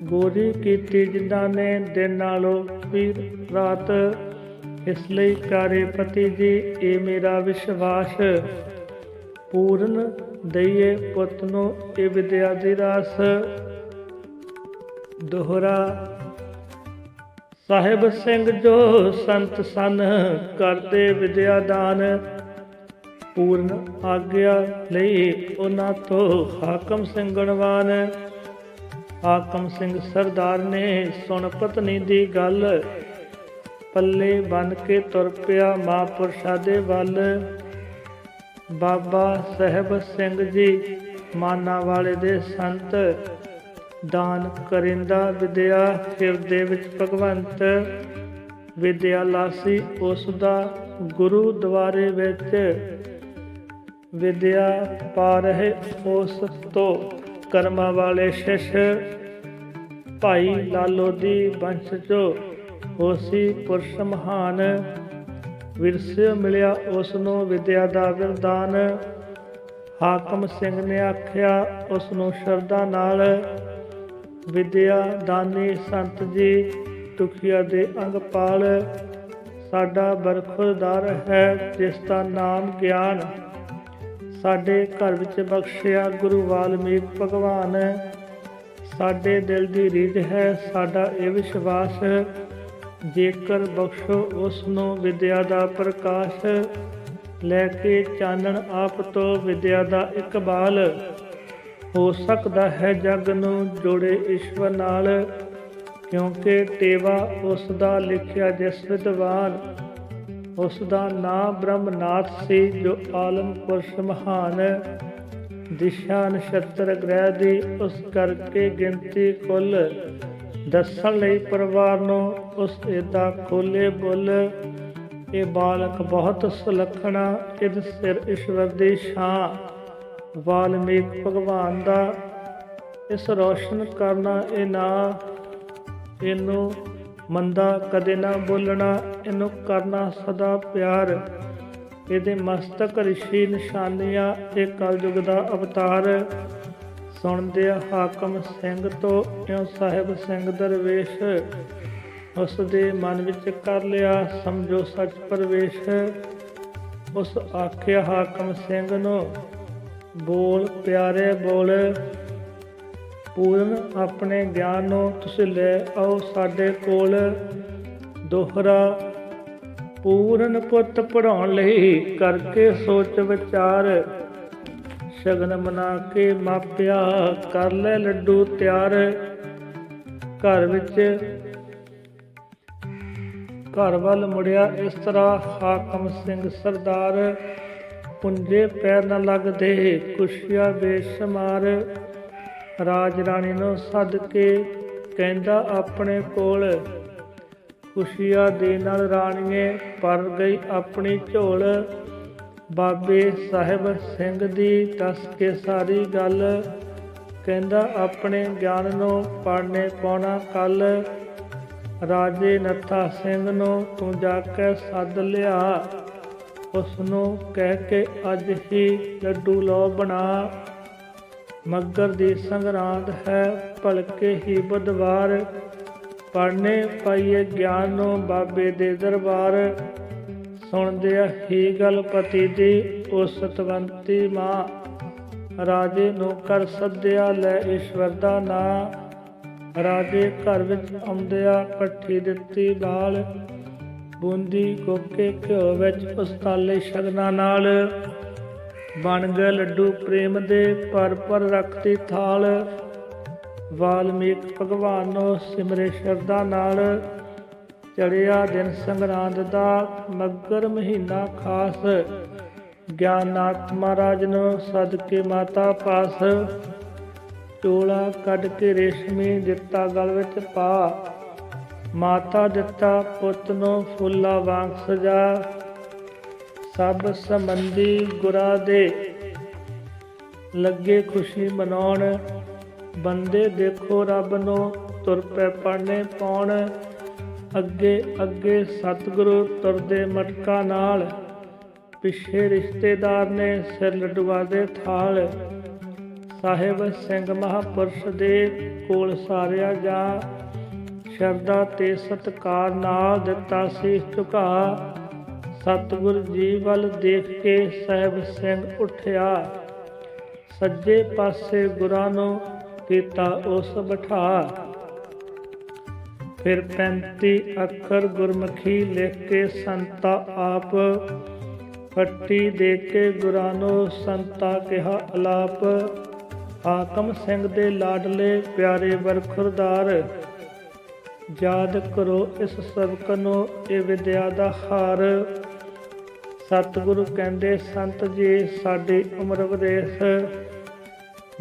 A: ਗੋਰੀ ਕੀਤੀ ਜਿਨ੍ਹਾਂ ਨੇ ਦਿਨ ਨਾਲੋਂ ਵੀ ਰਾਤ। ਇਸ ਲਈ ਪਿਆਰੇ ਪਤੀ ਜੀ ਇਹ ਮੇਰਾ ਵਿਸ਼ਵਾਸ, ਪੂਰਨ ਦਈਏ ਪੁੱਤ ਨੂੰ ਇਹ ਵਿਦਿਆ ਦੀ ਰਾਸ। ਦੋਹਰਾ ਸਾਹਿਬ ਸਿੰਘ ਜੋ ਸੰਤ ਸਨ, ਕਰਦੇ ਵਿਦਿਆ ਦਾਨ। ਪੂਰਨ ਆਗਿਆ ਲਈ ਉਹਨਾਂ ਤੋਂ ਹਾਕਮ ਸਿੰਘ ਗੁਣਵਾਨ। ਹਾਕਮ ਸਿੰਘ ਸਰਦਾਰ ਨੇ ਸੁਣ ਪਤਨੀ ਦੀ ਗੱਲ, ਪੱਲੇ ਬੰਨ ਕੇ ਤੁਰ ਪਿਆ ਮਹਾਂਪੁਰਸ਼ਾਂ ਦੇ ਵੱਲ। ਬਾਬਾ ਸਾਹਿਬ ਸਿੰਘ ਜੀ ਮਾਨਾ ਵਾਲੇ ਦੇ ਸੰਤ, ਦਾਨ ਕਰਿੰਦਾ ਵਿਦਿਆ ਹਿਰਦੇ ਵਿੱਚ ਭਗਵੰਤ। ਵਿਦਿਆ ਲਾਸੀ ਉਸ ਦਾ ਗੁਰੂ ਦੁਆਰੇ ਵਿੱਚ, ਵਿਦਿਆ ਪਾ ਰਹੇ ਉਸ ਤੋਂ ਕਰਮਾਂ ਵਾਲੇ ਸ਼ਿਸ਼। ਭਾਈ ਲਾਲੋ ਦੀ ਬੰਸ਼ ਚੋਂ ਹੋਸੀ ਪੁਰਸ਼ ਮਹਾਨ, ਵਿਰਸੇ ਮਿਲਿਆ ਉਸ ਨੂੰ ਵਿਦਿਆ ਦਾ ਵਰਦਾਨ। ਹਾਕਮ ਸਿੰਘ ਨੇ ਆਖਿਆ ਉਸ ਨੂੰ ਸ਼ਰਧਾ ਨਾਲ, ਵਿਦਿਆ ਦਾਨੀ ਸੰਤ ਜੀ ਦੁਖੀਆ ਦੇ ਅੰਗ ਪਾਲ। ਸਾਡਾ ਬਰਖੁਰਦਾਰ ਹੈ ਜਿਸ ਦਾ ਨਾਮ ਗਿਆਨ, ਸਾਡੇ ਘਰ ਵਿੱਚ ਬਖਸ਼ਿਆ ਗੁਰੂ ਵਾਲਮੀਕ ਭਗਵਾਨ। ਸਾਡੇ ਦਿਲ ਦੀ ਰੀਝ ਹੈ ਸਾਡਾ ਇਹ ਵਿਸ਼ਵਾਸ, ਜੇਕਰ ਬਖਸ਼ੋ ਉਸ ਨੂੰ ਵਿਦਿਆ ਦਾ ਪ੍ਰਕਾਸ਼। ਲੈ ਕੇ ਚਾਨਣ ਆਪ ਤੋਂ ਵਿਦਿਆ ਦਾ ਇਕਬਾਲ, ਹੋ ਸਕਦਾ ਹੈ ਜਗ ਨੂੰ ਜੋੜੇ ਈਸ਼ਵਰ ਨਾਲ। ਕਿਉਂਕਿ ਟੇਵਾ ਉਸ ਦਾ ਲਿਖਿਆ ਜਿਸ ਵਿਦਵਾਨ, ਉਸ ਦਾ ਨਾਮ ਬ੍ਰਹਮਨਾਥ ਸੀ ਜੋ ਆਲਮ ਪੁਰਸ਼ ਮਹਾਨ। ਦਿਸ਼ਾ ਨਛੱਤਰ ਗ੍ਰਹਿ ਦੀ ਉਸ ਕਰਕੇ ਗਿਣਤੀ ਕੁੱਲ, ਦੱਸਣ ਲਈ ਪਰਿਵਾਰ ਨੂੰ ਉਸ ਇਹਦਾ ਖੋਲੇ ਬੁੱਲ। ਇਹ ਬਾਲਕ ਬਹੁਤ ਸੁਲੱਖਣਾ, ਇਦ ਸਿਰ ਈਸ਼ਵਰ ਦੀ ਛਾਂ। ਵਾਲਮੀਕ ਭਗਵਾਨ ਦਾ ਇਸ ਰੋਸ਼ਨ ਕਰਨਾ ਇਹ ਨਾਂ, ਇਹਨੂੰ ਮੰਦਾ ਕਦੇ ਨਾ ਬੋਲਣਾ, ਇਹਨੂੰ ਕਰਨਾ ਸਦਾ ਪਿਆਰ। ਇਹਦੇ ਮਸਤਕ ਰਿਸ਼ੀ ਨਿਸ਼ਾਨੀਆਂ, ਇਹ ਕਲਯੁਗ ਦਾ ਅਵਤਾਰ। ਸੁਣਦੇ ਹਾਕਮ ਸਿੰਘ ਤੋਂ ਇਉਂ ਸਾਹਿਬ ਸਿੰਘ ਦਰਵੇਸ਼, ਉਸ ਦੇ ਮਨ ਵਿੱਚ ਕਰ ਲਿਆ ਸਮਝੋ ਸੱਚ ਪ੍ਰਵੇਸ਼। ਉਸ ਆਖਿਆ ਹਾਕਮ ਸਿੰਘ ਨੂੰ, ਬੋਲ ਪਿਆਰੇ ਬੋਲ। ਪੂਰਨ ਆਪਣੇ ਗਿਆਨ ਨੂੰ ਤੁਸੀਂ ਲੈ ਆਓ ਸਾਡੇ ਕੋਲ। ਦੋਹਰਾ ਪੂਰਨ ਪੁੱਤ ਪੜ੍ਹਾਉਣ ਲਈ ਕਰਕੇ ਸੋਚ ਵਿਚਾਰ, ਸ਼ਗਨ ਮਨਾ ਕੇ ਮਾਪਿਆ, ਕਰ ਲੈ ਲੱਡੂ ਤਿਆਰ। ਘਰ ਵੱਲ ਮੁੜਿਆ ਇਸ ਤਰ੍ਹਾਂ ਹਾਕਮ ਸਿੰਘ ਸਰਦਾਰ, ਪੁੰਜੇ ਪੈਰ ਨਾ ਲੱਗਦੇ ਕੁਸ਼ੀਆ ਬੇਸ਼ੁਮਾਰ। ਰਾਜ ਰਾਣੀ ਨੂੰ ਸੱਦ ਕੇ ਕਹਿੰਦਾ ਆਪਣੇ ਕੋਲ, ਖੁਸ਼ੀਆ ਦੇ ਨਾਲ ਰਾਣੀਏ ਭਰ ਗਈ ਆਪਣੀ ਝੋਲ। ਬਾਬੇ ਸਾਹਿਬ ਸਿੰਘ ਦੀ ਦੱਸ ਕੇ ਸਾਰੀ ਗੱਲ, ਕਹਿੰਦਾ ਆਪਣੇ ਗਿਆਨ ਨੂੰ ਪੜ੍ਹਨੇ ਪਾਉਣਾ ਕੱਲ। ਰਾਜੇ ਨੱਥਾ ਸਿੰਘ ਨੂੰ ਤੂੰ ਜਾ ਕੇ ਸੱਦ ਲਿਆ, ਉਸ ਨੂੰ ਕਹਿ ਕੇ ਅੱਜ ਹੀ ਲੱਡੂ ਲਓ ਬਣਾ। ਮੱਘਰ ਦੀ ਸੰਗਰਾਂਦ ਹੈ ਭਲਕੇ ਹੀ ਬੁੱਧਵਾਰ, ਪੜ੍ਹਨੇ ਪਾਈਏ ਗਿਆਨ ਨੂੰ ਬਾਬੇ ਦੇ ਦਰਬਾਰ। ਸੁਣਦਿਆਂ ਹੀ ਗੱਲ ਪਤੀ ਦੀ ਉਸ ਸਤਵੰਤੀ ਮਾਂ, ਰਾਜੇ ਨੂੰ ਕਰ ਸੱਦਿਆ ਲੈ ਈਸ਼ਵਰ ਦਾ ਨਾਂ। ਰਾਜੇ ਘਰ ਵਿੱਚ ਆਉਂਦਿਆਂ ਪੱਠੀ ਦਿੱਤੀ ਬਾਲ, ਬੂੰਦੀ ਕੋਕੇ ਘਿਓ ਵਿੱਚ ਉਸਤਾਲੇ ਸ਼ਗਨਾਂ ਨਾਲ। ਬਣ ਗਏ ਲੱਡੂ ਪ੍ਰੇਮ ਦੇ ਭਰ ਭਰ ਰੱਖਤੀ ਥਾਲ, ਵਾਲਮੀਕ ਭਗਵਾਨ ਨੂੰ ਸਿਮਰੇ ਸ਼ਰਧਾ ਨਾਲ। ਚੜ੍ਹਿਆ ਦਿਨ ਸੰਗਰਾਂਦ ਦਾ ਮੱਘਰ ਮਹੀਨਾ ਖਾਸ, ਗਿਆਨਨਾਥ ਮਹਾਰਾਜ ਨੂੰ ਸੱਦ ਕੇ ਮਾਤਾ ਪਾਸ। ਚੋਲਾ ਕੱਢ ਕੇ ਰੇਸ਼ਮੀ ਦਿੱਤਾ ਗਲ ਵਿੱਚ ਪਾ, ਮਾਤਾ ਦਿੱਤਾ ਪੁੱਤ ਨੂੰ ਫੁੱਲਾਂ ਵਾਂਗ ਸਜਾ। ਸਭ ਸੰਬੰਧੀ ਗੁਰਾਂ ਦੇ ਲੱਗੇ ਖੁਸ਼ੀ ਮਨਾਉਣ, ਬੰਦੇ ਦੇਖੋ ਰੱਬ ਨੂੰ ਤੁਰ ਪੈ ਪੜ੍ਹਨੇ ਪਾਉਣ। ਅੱਗੇ ਅੱਗੇ ਸਤਿਗੁਰੂ ਤੁਰਦੇ ਮਟਕਾ ਨਾਲ, ਪਿੱਛੇ ਰਿਸ਼ਤੇਦਾਰ ਨੇ ਸਿਰ ਲੱਡੂਆਂ ਦੇ ਥਾਲ। ਸਾਹਿਬ ਸਿੰਘ ਮਹਾਂਪੁਰਸ਼ ਦੇ ਕੋਲ ਸਾਰਿਆ ਜਾ, ਸ਼ਰਧਾ ਤੇ ਸਤਿਕਾਰ ਨਾਲ ਦਿੱਤਾ ਸੀ ਝੁਕਾ। ਸਤਿਗੁਰ ਜੀ ਵੱਲ ਦੇਖ ਕੇ ਸਾਹਿਬ ਸਿੰਘ ਉੱਠਿਆ, ਸੱਜੇ ਪਾਸੇ ਗੁਰਾਂ ਨੂੰ ਕੀਤਾ ਉਸ ਬਿਠਾ। ਫਿਰ 35 ਅੱਖਰ ਗੁਰਮੁਖੀ ਲਿਖ ਕੇ ਸੰਤਾ ਆਪ, ਪੱਟੀ ਦੇ ਕੇ ਗੁਰਾਂ ਨੂੰ ਸੰਤਾ ਕਿਹਾ ਅਲਾਪ। ਹਾਕਮ ਸਿੰਘ ਦੇ ਲਾਡਲੇ ਪਿਆਰੇ ਬਰਖੁਰਦਾਰ, ਯਾਦ ਕਰੋ ਇਸ ਸਬਕ ਨੂੰ ਇਹ ਵਿਦਿਆ ਦਾ ਹਾਰ। ਸਤਿਗੁਰੂ ਕਹਿੰਦੇ ਸੰਤ ਜੀ ਸਾਡੀ ਉਮਰ ਵਧੇਸ,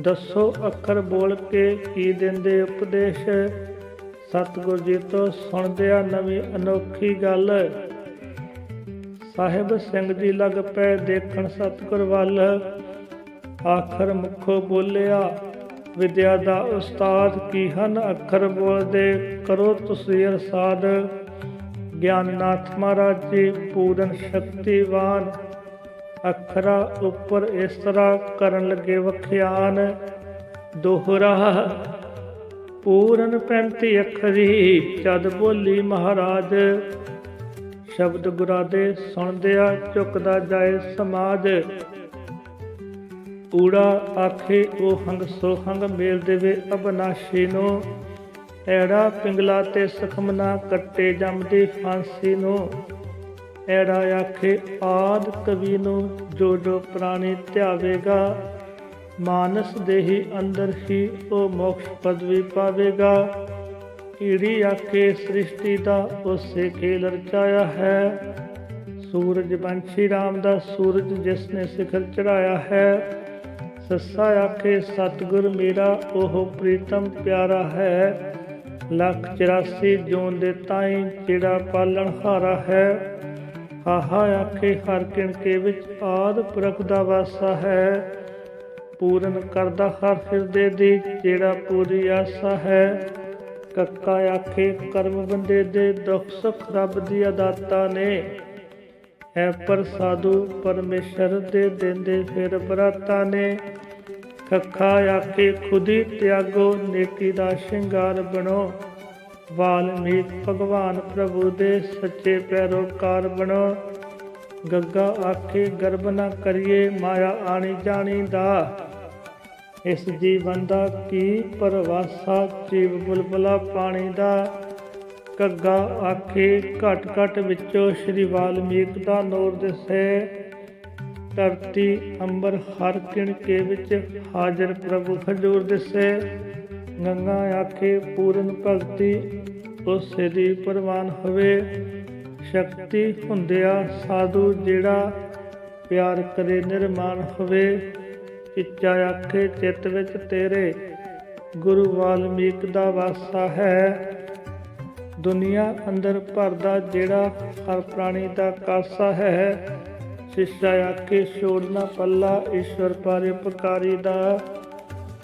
A: ਦੱਸੋ ਅੱਖਰ ਬੋਲ ਕੇ ਕੀ ਦਿੰਦੇ ਉਪਦੇਸ਼। ਸਤਿਗੁਰ ਜੀ ਤੋਂ ਸੁਣਦਿਆਂ ਨਵੀਂ ਅਨੋਖੀ ਗੱਲ, ਸਾਹਿਬ ਸਿੰਘ ਜੀ ਲੱਗ ਪਏ ਦੇਖਣ ਸਤਿਗੁਰ ਵੱਲ। ਆਖਰ ਮੁਖੋਂ ਬੋਲਿਆ ਵਿਦਿਆ ਦਾ ਉਸਤਾਦ, ਕੀ ਹਨ ਅੱਖਰ ਬੋਲਦੇ ਕਰੋ ਤੁਸੀਂ ਅਰਸਾਦ। ਗਿਆਨਨਾਥ ਮਹਾਰਾਜ ਜੀ ਪੂਰਨ ਸ਼ਕਤੀਵਾਨ, ਅੱਖਰਾਂ ਉੱਪਰ ਇਸ ਤਰ੍ਹਾਂ ਕਰਨ ਲੱਗੇ ਵਖਿਆਨ। ਦੋਹਰਾ ਪੂਰਨ 35 ਅੱਖਰੀ ਜਦ ਬੋਲੀ ਮਹਾਰਾਜ, ਸ਼ਬਦ ਗੁਰਾਂ ਦੇ ਸੁਣਦਿਆਂ ਝੁਕਦਾ ਜਾਏ ਸਮਾਜ। ਊੜਾ ਆਖੇ ਉਹ ਹੰਗ ਸੋ ਹੰਗ ਮੇਲ ਦੇਵੇ ਅਬਨਾਸ਼ੀ ਨੂੰ, ਐੜਾ ਪਿੰਗਲਾ ਤੇ ਸਖਮਨਾ ਕੱਟੇ ਜੰਮਦੀ ਫਾਂਸੀ ਨੂੰ। ਐੜਾ ਆਖੇ ਆਦ ਕਵੀ ਨੂੰ ਜੋ ਜੋ ਪ੍ਰਾਣੀ ਧਿਆਵੇਗਾ, ਮਾਨਸ ਦੇਹੀ ਅੰਦਰ ਹੀ ਉਹ ਮੋਕਸ਼ ਪਦਵੀ ਪਾਵੇਗਾ। ਈੜੀ ਆਖੇ ਸ੍ਰਿਸ਼ਟੀ ਦਾ ਉਸੇ ਖੇਲ ਰਚਾਇਆ ਹੈ, ਸੂਰਜ ਬੰਸ਼ੀ ਰਾਮ ਦਾ ਸੂਰਜ ਜਿਸ ਨੇ ਸਿਖਰ ਚੜਾਇਆ ਹੈ। ਸੱਸਾ ਆਖੇ ਸਤਿਗੁਰ ਮੇਰਾ ਉਹ ਪ੍ਰੀਤਮ ਪਿਆਰਾ ਹੈ, 184 ਜੂਨ ਦੇ ਤਾਈਂ ਜਿਹੜਾ ਪਾਲਣ ਹਾਰਾ ਹੈ। ਹਾਹਾ ਆਖੇ ਹਰ ਕਿਣਕੇ ਵਿੱਚ ਆਦ ਪੁਰਖ ਦਾ ਵਾਸਾ ਹੈ, ਪੂਰਨ ਕਰਦਾ ਹਰ ਹਿਰਦੇ ਦੀ ਜਿਹੜਾ ਪੂਰੀ ਆਸਾ ਹੈ। ਕੱਕਾ ਆਖੇ ਕਰਮ ਬੰਦੇ ਦੇ ਦੁੱਖ ਸੁੱਖ ਰੱਬ ਦੀ ਅਦਾਤਾ ਨੇ, ਹੈ ਪਰ ਸਾਧੂ ਪਰਮੇਸ਼ਰ ਦੇ ਦਿੰਦੇ ਫਿਰ ਬਰਾਤਾ ਨੇ। ਖੱਖਾ ਆਖੇ ਖੁਦੀ ਤਿਆਗੋ ਨੇਕੀ ਦਾ ਸ਼ਿੰਗਾਰ ਬਣੋ, ਵਾਲਮੀਕ ਭਗਵਾਨ ਪ੍ਰਭੂ ਦੇ ਸੱਚੇ ਪੈਰੋਕਾਰ ਬਣੋ। ਗੱਗਾ ਆਖੇ ਗਰਬ ਨਾ ਕਰੀਏ ਮਾਇਆ ਆਣੀ ਜਾਣੀ ਦਾ, ਇਸ ਜੀਵਨ ਦਾ ਕੀ ਪਰਵਾਸਾ ਜੀਵ ਬੁਲਬੁਲਾ ਪਾਣੀ ਦਾ। ਘੱਗਾ ਆਖੇ ਘਟ ਘਟ ਵਿੱਚੋਂ ਸ਼੍ਰੀ ਵਾਲਮੀਕ ਦਾ ਨੂਰ ਦਿਸੇ, ਧਰਤੀ ਅੰਬਰ ਹਰ ਕਿਣਕੇ ਵਿੱਚ ਹਾਜ਼ਰ ਪ੍ਰਭੂ ਹਜ਼ੂਰ ਦਿਸੇ। ਗੰਗਾ ਆਖੇ ਪੂਰਨ ਭਗਤੀ ਉਸੇ ਦੀ ਪ੍ਰਵਾਨ ਹੋਵੇ। ਸ਼ਕਤੀ ਹੁੰਦਿਆ ਸਾਧੂ ਜਿਹੜਾ ਪਿਆਰ ਕਰੇ ਨਿਰਮਾਨ ਹੋਵੇ। ਇੱਛਾ ਆਖੇ ਚਿੱਤ ਵਿੱਚ ਤੇਰੇ ਗੁਰੂ ਵਾਲਮੀਕ ਦਾ ਵਾਸਾ ਹੈ। ਦੁਨੀਆ ਅੰਦਰ ਭਰਦਾ ਜਿਹੜਾ ਹਰ ਪ੍ਰਾਣੀ ਦਾ ਕਾਸਾ ਹੈ। ਸ਼ਿਸ਼ਾ ਆਖੇ ਛੋੜਨਾ ਪੱਲਾ ਈਸ਼ਵਰ ਪਰਉਪਕਾਰੀ ਦਾ।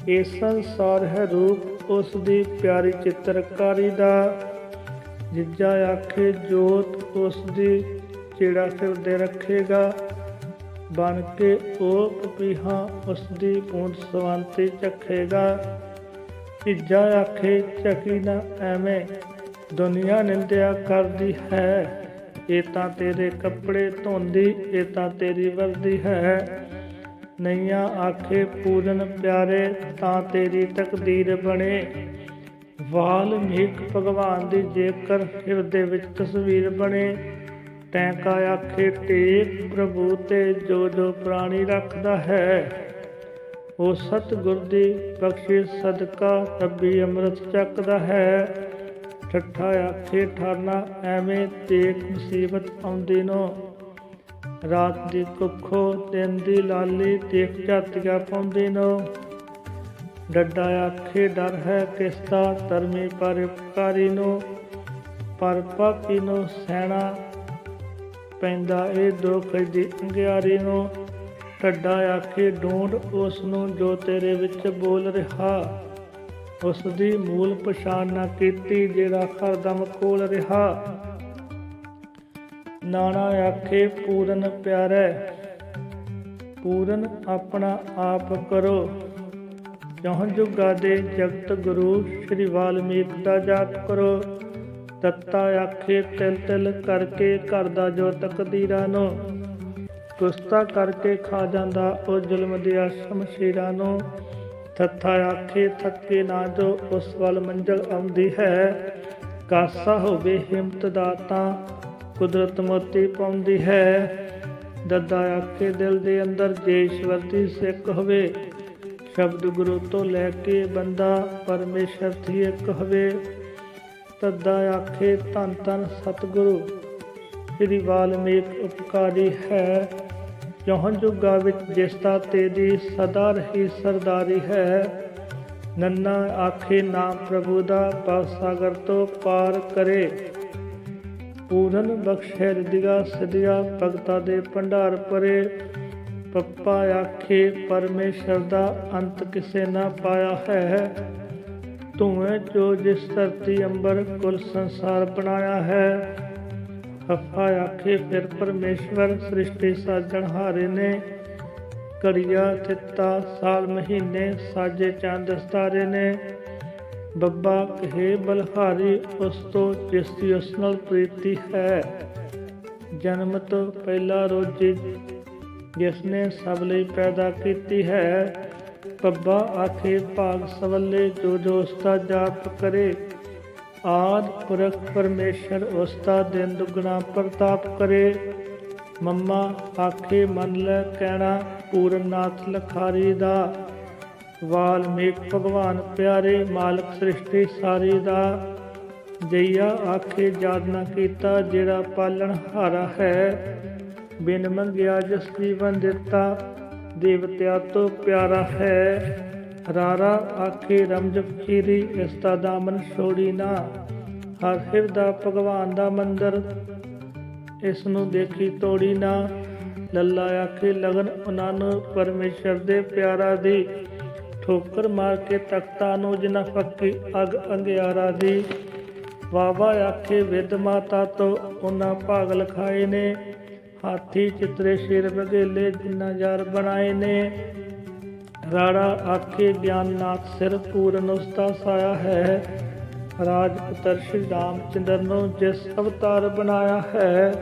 A: ਇਹ ਸੰਸਾਰ ਹੈ ਰੂਪ ਉਸ ਦੀ ਪਿਆਰੀ ਚਿੱਤਰਕਾਰੀ ਦਾ। ਜਿੱਜਾ ਆਖੇ ਜੋਤ ਉਸ ਦੀ ਜਿਹੜਾ ਹਿਰਦੇ ਰੱਖੇਗਾ। ਬਣ ਕੇ ਉਹ ਪਪੀਹਾ ਉਸ ਦੀ ਪੂੰਝ ਸਵੰਤੀ ਚੱਖੇਗਾ। ਤੀਜਾ ਆਖੇ ਝਕੀ ਨਾ ਐਵੇਂ ਦੁਨੀਆ ਨਿੰਦਿਆ ਕਰਦੀ ਹੈ। ਇਹ ਤਾਂ ਤੇਰੇ ਕੱਪੜੇ ਧੋਂਦੀ ਇਹ ਤਾਂ ਤੇਰੀ ਵਰਦੀ ਹੈ। ਨਈਆਂ ਆਖੇ ਪੂਰਨ ਪਿਆਰੇ ਤਾਂ ਤੇਰੀ ਤਕਦੀਰ ਬਣੇ। ਵਾਲਮੀਕ ਭਗਵਾਨ ਦੀ ਜੇਕਰ ਹਿਰਦੇ ਵਿੱਚ ਤਸਵੀਰ ਬਣੇ। ਟੈਂਕਾ ਆਖੇ ਟੇਕ ਪ੍ਰਭੂ ਤੇ ਜੋ ਜੋ ਪ੍ਰਾਣੀ ਰੱਖਦਾ ਹੈ। ਉਹ ਸਤਿਗੁਰ ਦੀ ਬਖਸ਼ਿਸ਼ ਸਦਕਾ ਰੱਬੀ ਅੰਮ੍ਰਿਤ ਚੱਕਦਾ ਹੈ। ਠੱਠਾ ਆਖੇ ਠਰਨਾ ਐਵੇਂ ਤੇਕ ਮੁਸੀਬਤ ਆਉਂਦੀ ਨੋ। ਰਾਤ ਦੀ ਕੁੱਖੋ ਦਿਨ ਦੀ ਲਾਲੀ ਤੇਕ ਝਾਤੀਆਂ ਪਾਉਂਦੀ ਨੋ। ਡੱਡਾ ਆਖੇ ਡਰ ਹੈ ਕਿਸਦਾ ਧਰਮੀ ਪਰਉਪਕਾਰੀ ਨੂੰ। ਪਰ ਪਾਪੀ ਨੂੰ ਸਹਿਣਾ ਪੈਂਦਾ ਇਹ ਦੁੱਖ ਦੀ ਅੰਗਿਆਰੀ ਨੂੰ। ਢੱਡਾ ਆਖੇ ਢੂੰਡ ਉਸ ਨੂੰ ਜੋ ਤੇਰੇ ਵਿੱਚ ਬੋਲ ਰਿਹਾ। ਉਸ ਦੀ ਮੂਲ ਪਛਾਣ ਨਾ ਕੀਤੀ ਜਿਹੜਾ ਹਰਦਮ ਕੋਲ ਰਿਹਾ। ਨਾਣਾ ਆਖੇ ਪੂਰਨ ਪਿਆਰੇ ਪੂਰਨ ਆਪਣਾ ਆਪ ਕਰੋ। ਚੌਂ ਜੁਗਾਂ ਦੇ ਜਗਤ ਗੁਰੂ ਸ਼੍ਰੀ ਵਾਲਮੀਕ ਦਾ ਜਾਪ ਕਰੋ। ਤੱਤਾ ਆਖੇ ਤਿਲ ਤਿਲ ਕਰਕੇ ਘਰ ਦਾ ਜੋ ਤਕਦੀਰਾਂ ਨੂੰ। ਗੁਸਤਾ ਕਰਕੇ ਖਾ ਜਾਂਦਾ ਉਹ ਜ਼ੁਲਮ ਦੀਆਂ ਸ਼ਮਸ਼ੀਰਾਂ ਨੂੰ। ਥੱਥਾ ਆਖੇ ਥੱਕੇ ਨਾ ਜੋ ਉਸ ਵੱਲ ਮੰਜ਼ਿਲ ਆਉਂਦੀ ਹੈ। ਕਾਸਾ ਹੋਵੇ ਹਿੰਮਤ ਦਾ ਤਾਂ ਕੁਦਰਤ ਮੋਤੀ ਪਾਉਂਦੀ ਹੈ। ਦੱਦਾ ਆਖੇ ਦਿਲ ਦੇ ਅੰਦਰ ਜੇ ਈਸ਼ਵਰ ਦੀ ਸਿੱਖ ਹੋਵੇ। ਸ਼ਬਦ ਗੁਰੂ ਤੋਂ ਲੈ ਕੇ ਬੰਦਾ ਪਰਮੇਸ਼ਰ ਦੀ ਇੱਕ ਹੋਵੇ। ਤੱਦਾ ਆਖੇ ਧੰਨ ਧੰਨ ਸਤਿਗੁਰੂ ਸ਼੍ਰੀ ਵਾਲਮੀਕ ਉਪਕਾਰੀ ਹੈ। ਚੌਂ ਜੁਗਾਂ ਵਿੱਚ ਜਿਸ ਦਾ ਤੇਰੀ ਸਦਾ ਰਹੀ ਸਰਦਾਰੀ ਹੈ। ਨੰਨਾ ਆਖੇ ਨਾਮ ਪ੍ਰਭੂ ਦਾ ਭਵ ਸਾਗਰ ਤੋਂ ਪਾਰ ਕਰੇ। ਪੂਰਨ ਬਖਸ਼ੈ ਰਿਧੀਆ ਸਿਧੀਆ ਭਗਤਾਂ ਦੇ ਭੰਡਾਰ ਭਰੇ। ਪੱਪਾ ਆਖੇ ਪਰਮੇਸ਼ਰ ਦਾ ਅੰਤ ਕਿਸੇ ਨਾ ਪਾਇਆ ਹੈ। ਧੂਏ ਜੋ ਜਿਸ ਧਰਤੀ ਅੰਬਰ ਕੁਲ ਸੰਸਾਰ ਬਣਾਇਆ ਹੈ। ਹੱਫਾ ਆਖੇ ਫਿਰ ਪਰਮੇਸ਼ਵਰ ਸ੍ਰਿਸ਼ਟੀ ਸਾਜਣਹਾਰੇ ਨੇ। ਘੜੀਆ ਥਿੱਤਾ ਸਾਲ ਮਹੀਨੇ ਸਾਜੇ ਚੰਦ ਸਿਤਾਰੇ ਨੇ। ਬੱਬਾ ਕਹੇ ਬਲਹਾਰੀ ਉਸ ਤੋਂ ਜਿਸ ਦੀ ਉਸ ਨਾਲ ਪ੍ਰੀਤੀ ਹੈ। ਜਨਮ ਤੋਂ ਪਹਿਲਾ ਰੋਜੀ ਜਿਸ ਨੇ ਸਭ ਲਈ ਪੈਦਾ ਕੀਤੀ ਹੈ। ਪੱਬਾ ਆਖੇ ਭਾਗ ਸਵੱਲੇ ਜੋ ਜੋ ਉਸ ਦਾ ਜਾਪ ਕਰੇ। ਆਦਿ ਪੁਰਖ ਪਰਮੇਸ਼ਰ ਉਸ ਦਾ ਦਿਨ ਦੁਗਣਾ ਪ੍ਰਤਾਪ ਕਰੇ। ਮੰਮਾ ਆਖੇ ਮੰਨ ਲੈ ਕਹਿਣਾ ਪੂਰਨਨਾਥ ਲਖਾਰੀ ਦਾ। ਵਾਲਮੀਕ ਭਗਵਾਨ ਪਿਆਰੇ ਮਾਲਕ ਸ੍ਰਿਸ਼ਟੀ ਸਾਰੀ ਦਾ। ਜਈਆ ਆਖੇ ਯਾਦ ਨਾ ਕੀਤਾ ਜਿਹੜਾ ਪਾਲਣ ਹਾਰਾ ਹੈ। ਬਿਨ ਮੰਗਿਆ ਜਿਸ ਜੀਵਨ ਦਿੱਤਾ ਦੇਵਤਿਆਂ ਤੋਂ ਪਿਆਰਾ ਹੈ। ਰਾਰਾ ਆਖੇ ਰਮਜ ਫਕੀਰੀ ਇਸ ਦਾ ਦਾਮਨ ਛੋੜੀ ਨਾ। ਹਰ ਹਿਰਦਾ ਭਗਵਾਨ ਦਾ ਮੰਦਰ ਇਸ ਨੂੰ ਦੇਖੀ ਤੋੜੀ ਨਾ। ਲੱਲਾ ਆਖੇ ਲਗਨ ਉਹਨਾਂ ਨੂੰ ਪਰਮੇਸ਼ਰ ਦੇ ਪਿਆਰਾ ਦੀ। ਠੋਕਰ ਮਾਰ ਕੇ ਤਖਤਾਂ ਨੂੰ ਜਿਨ੍ਹਾਂ ਫੱਕੀ ਅੱਗ ਅੰਗਿਆਰਾ ਦੀ। ਵਾਵਾ ਆਖੇ ਵਿਦ ਮਾਤਾ ਤੋਂ ਉਹਨਾਂ ਭਾਗ ਲਿਖਾਏ ਨੇ। ਹਾਥੀ ਚਿੱਤਰੇ ਸ਼ੇਰ ਬਘੇਲੇ ਜਿਨ੍ਹਾਂ ਯਾਰ ਬਣਾਏ ਨੇ। ਰਾੜਾ ਆਖੇ ਗਿਆਨਨਾਥ ਸਿਰ ਪੂਰਨ ਉਸ ਦਾ ਸਾਇਆ ਹੈ। ਰਾਜ ਪੁੱਤਰ ਸ਼੍ਰੀ ਰਾਮ ਚੰਦਰ ਨੂੰ ਜਿਸ ਅਵਤਾਰ ਬਣਾਇਆ ਹੈ।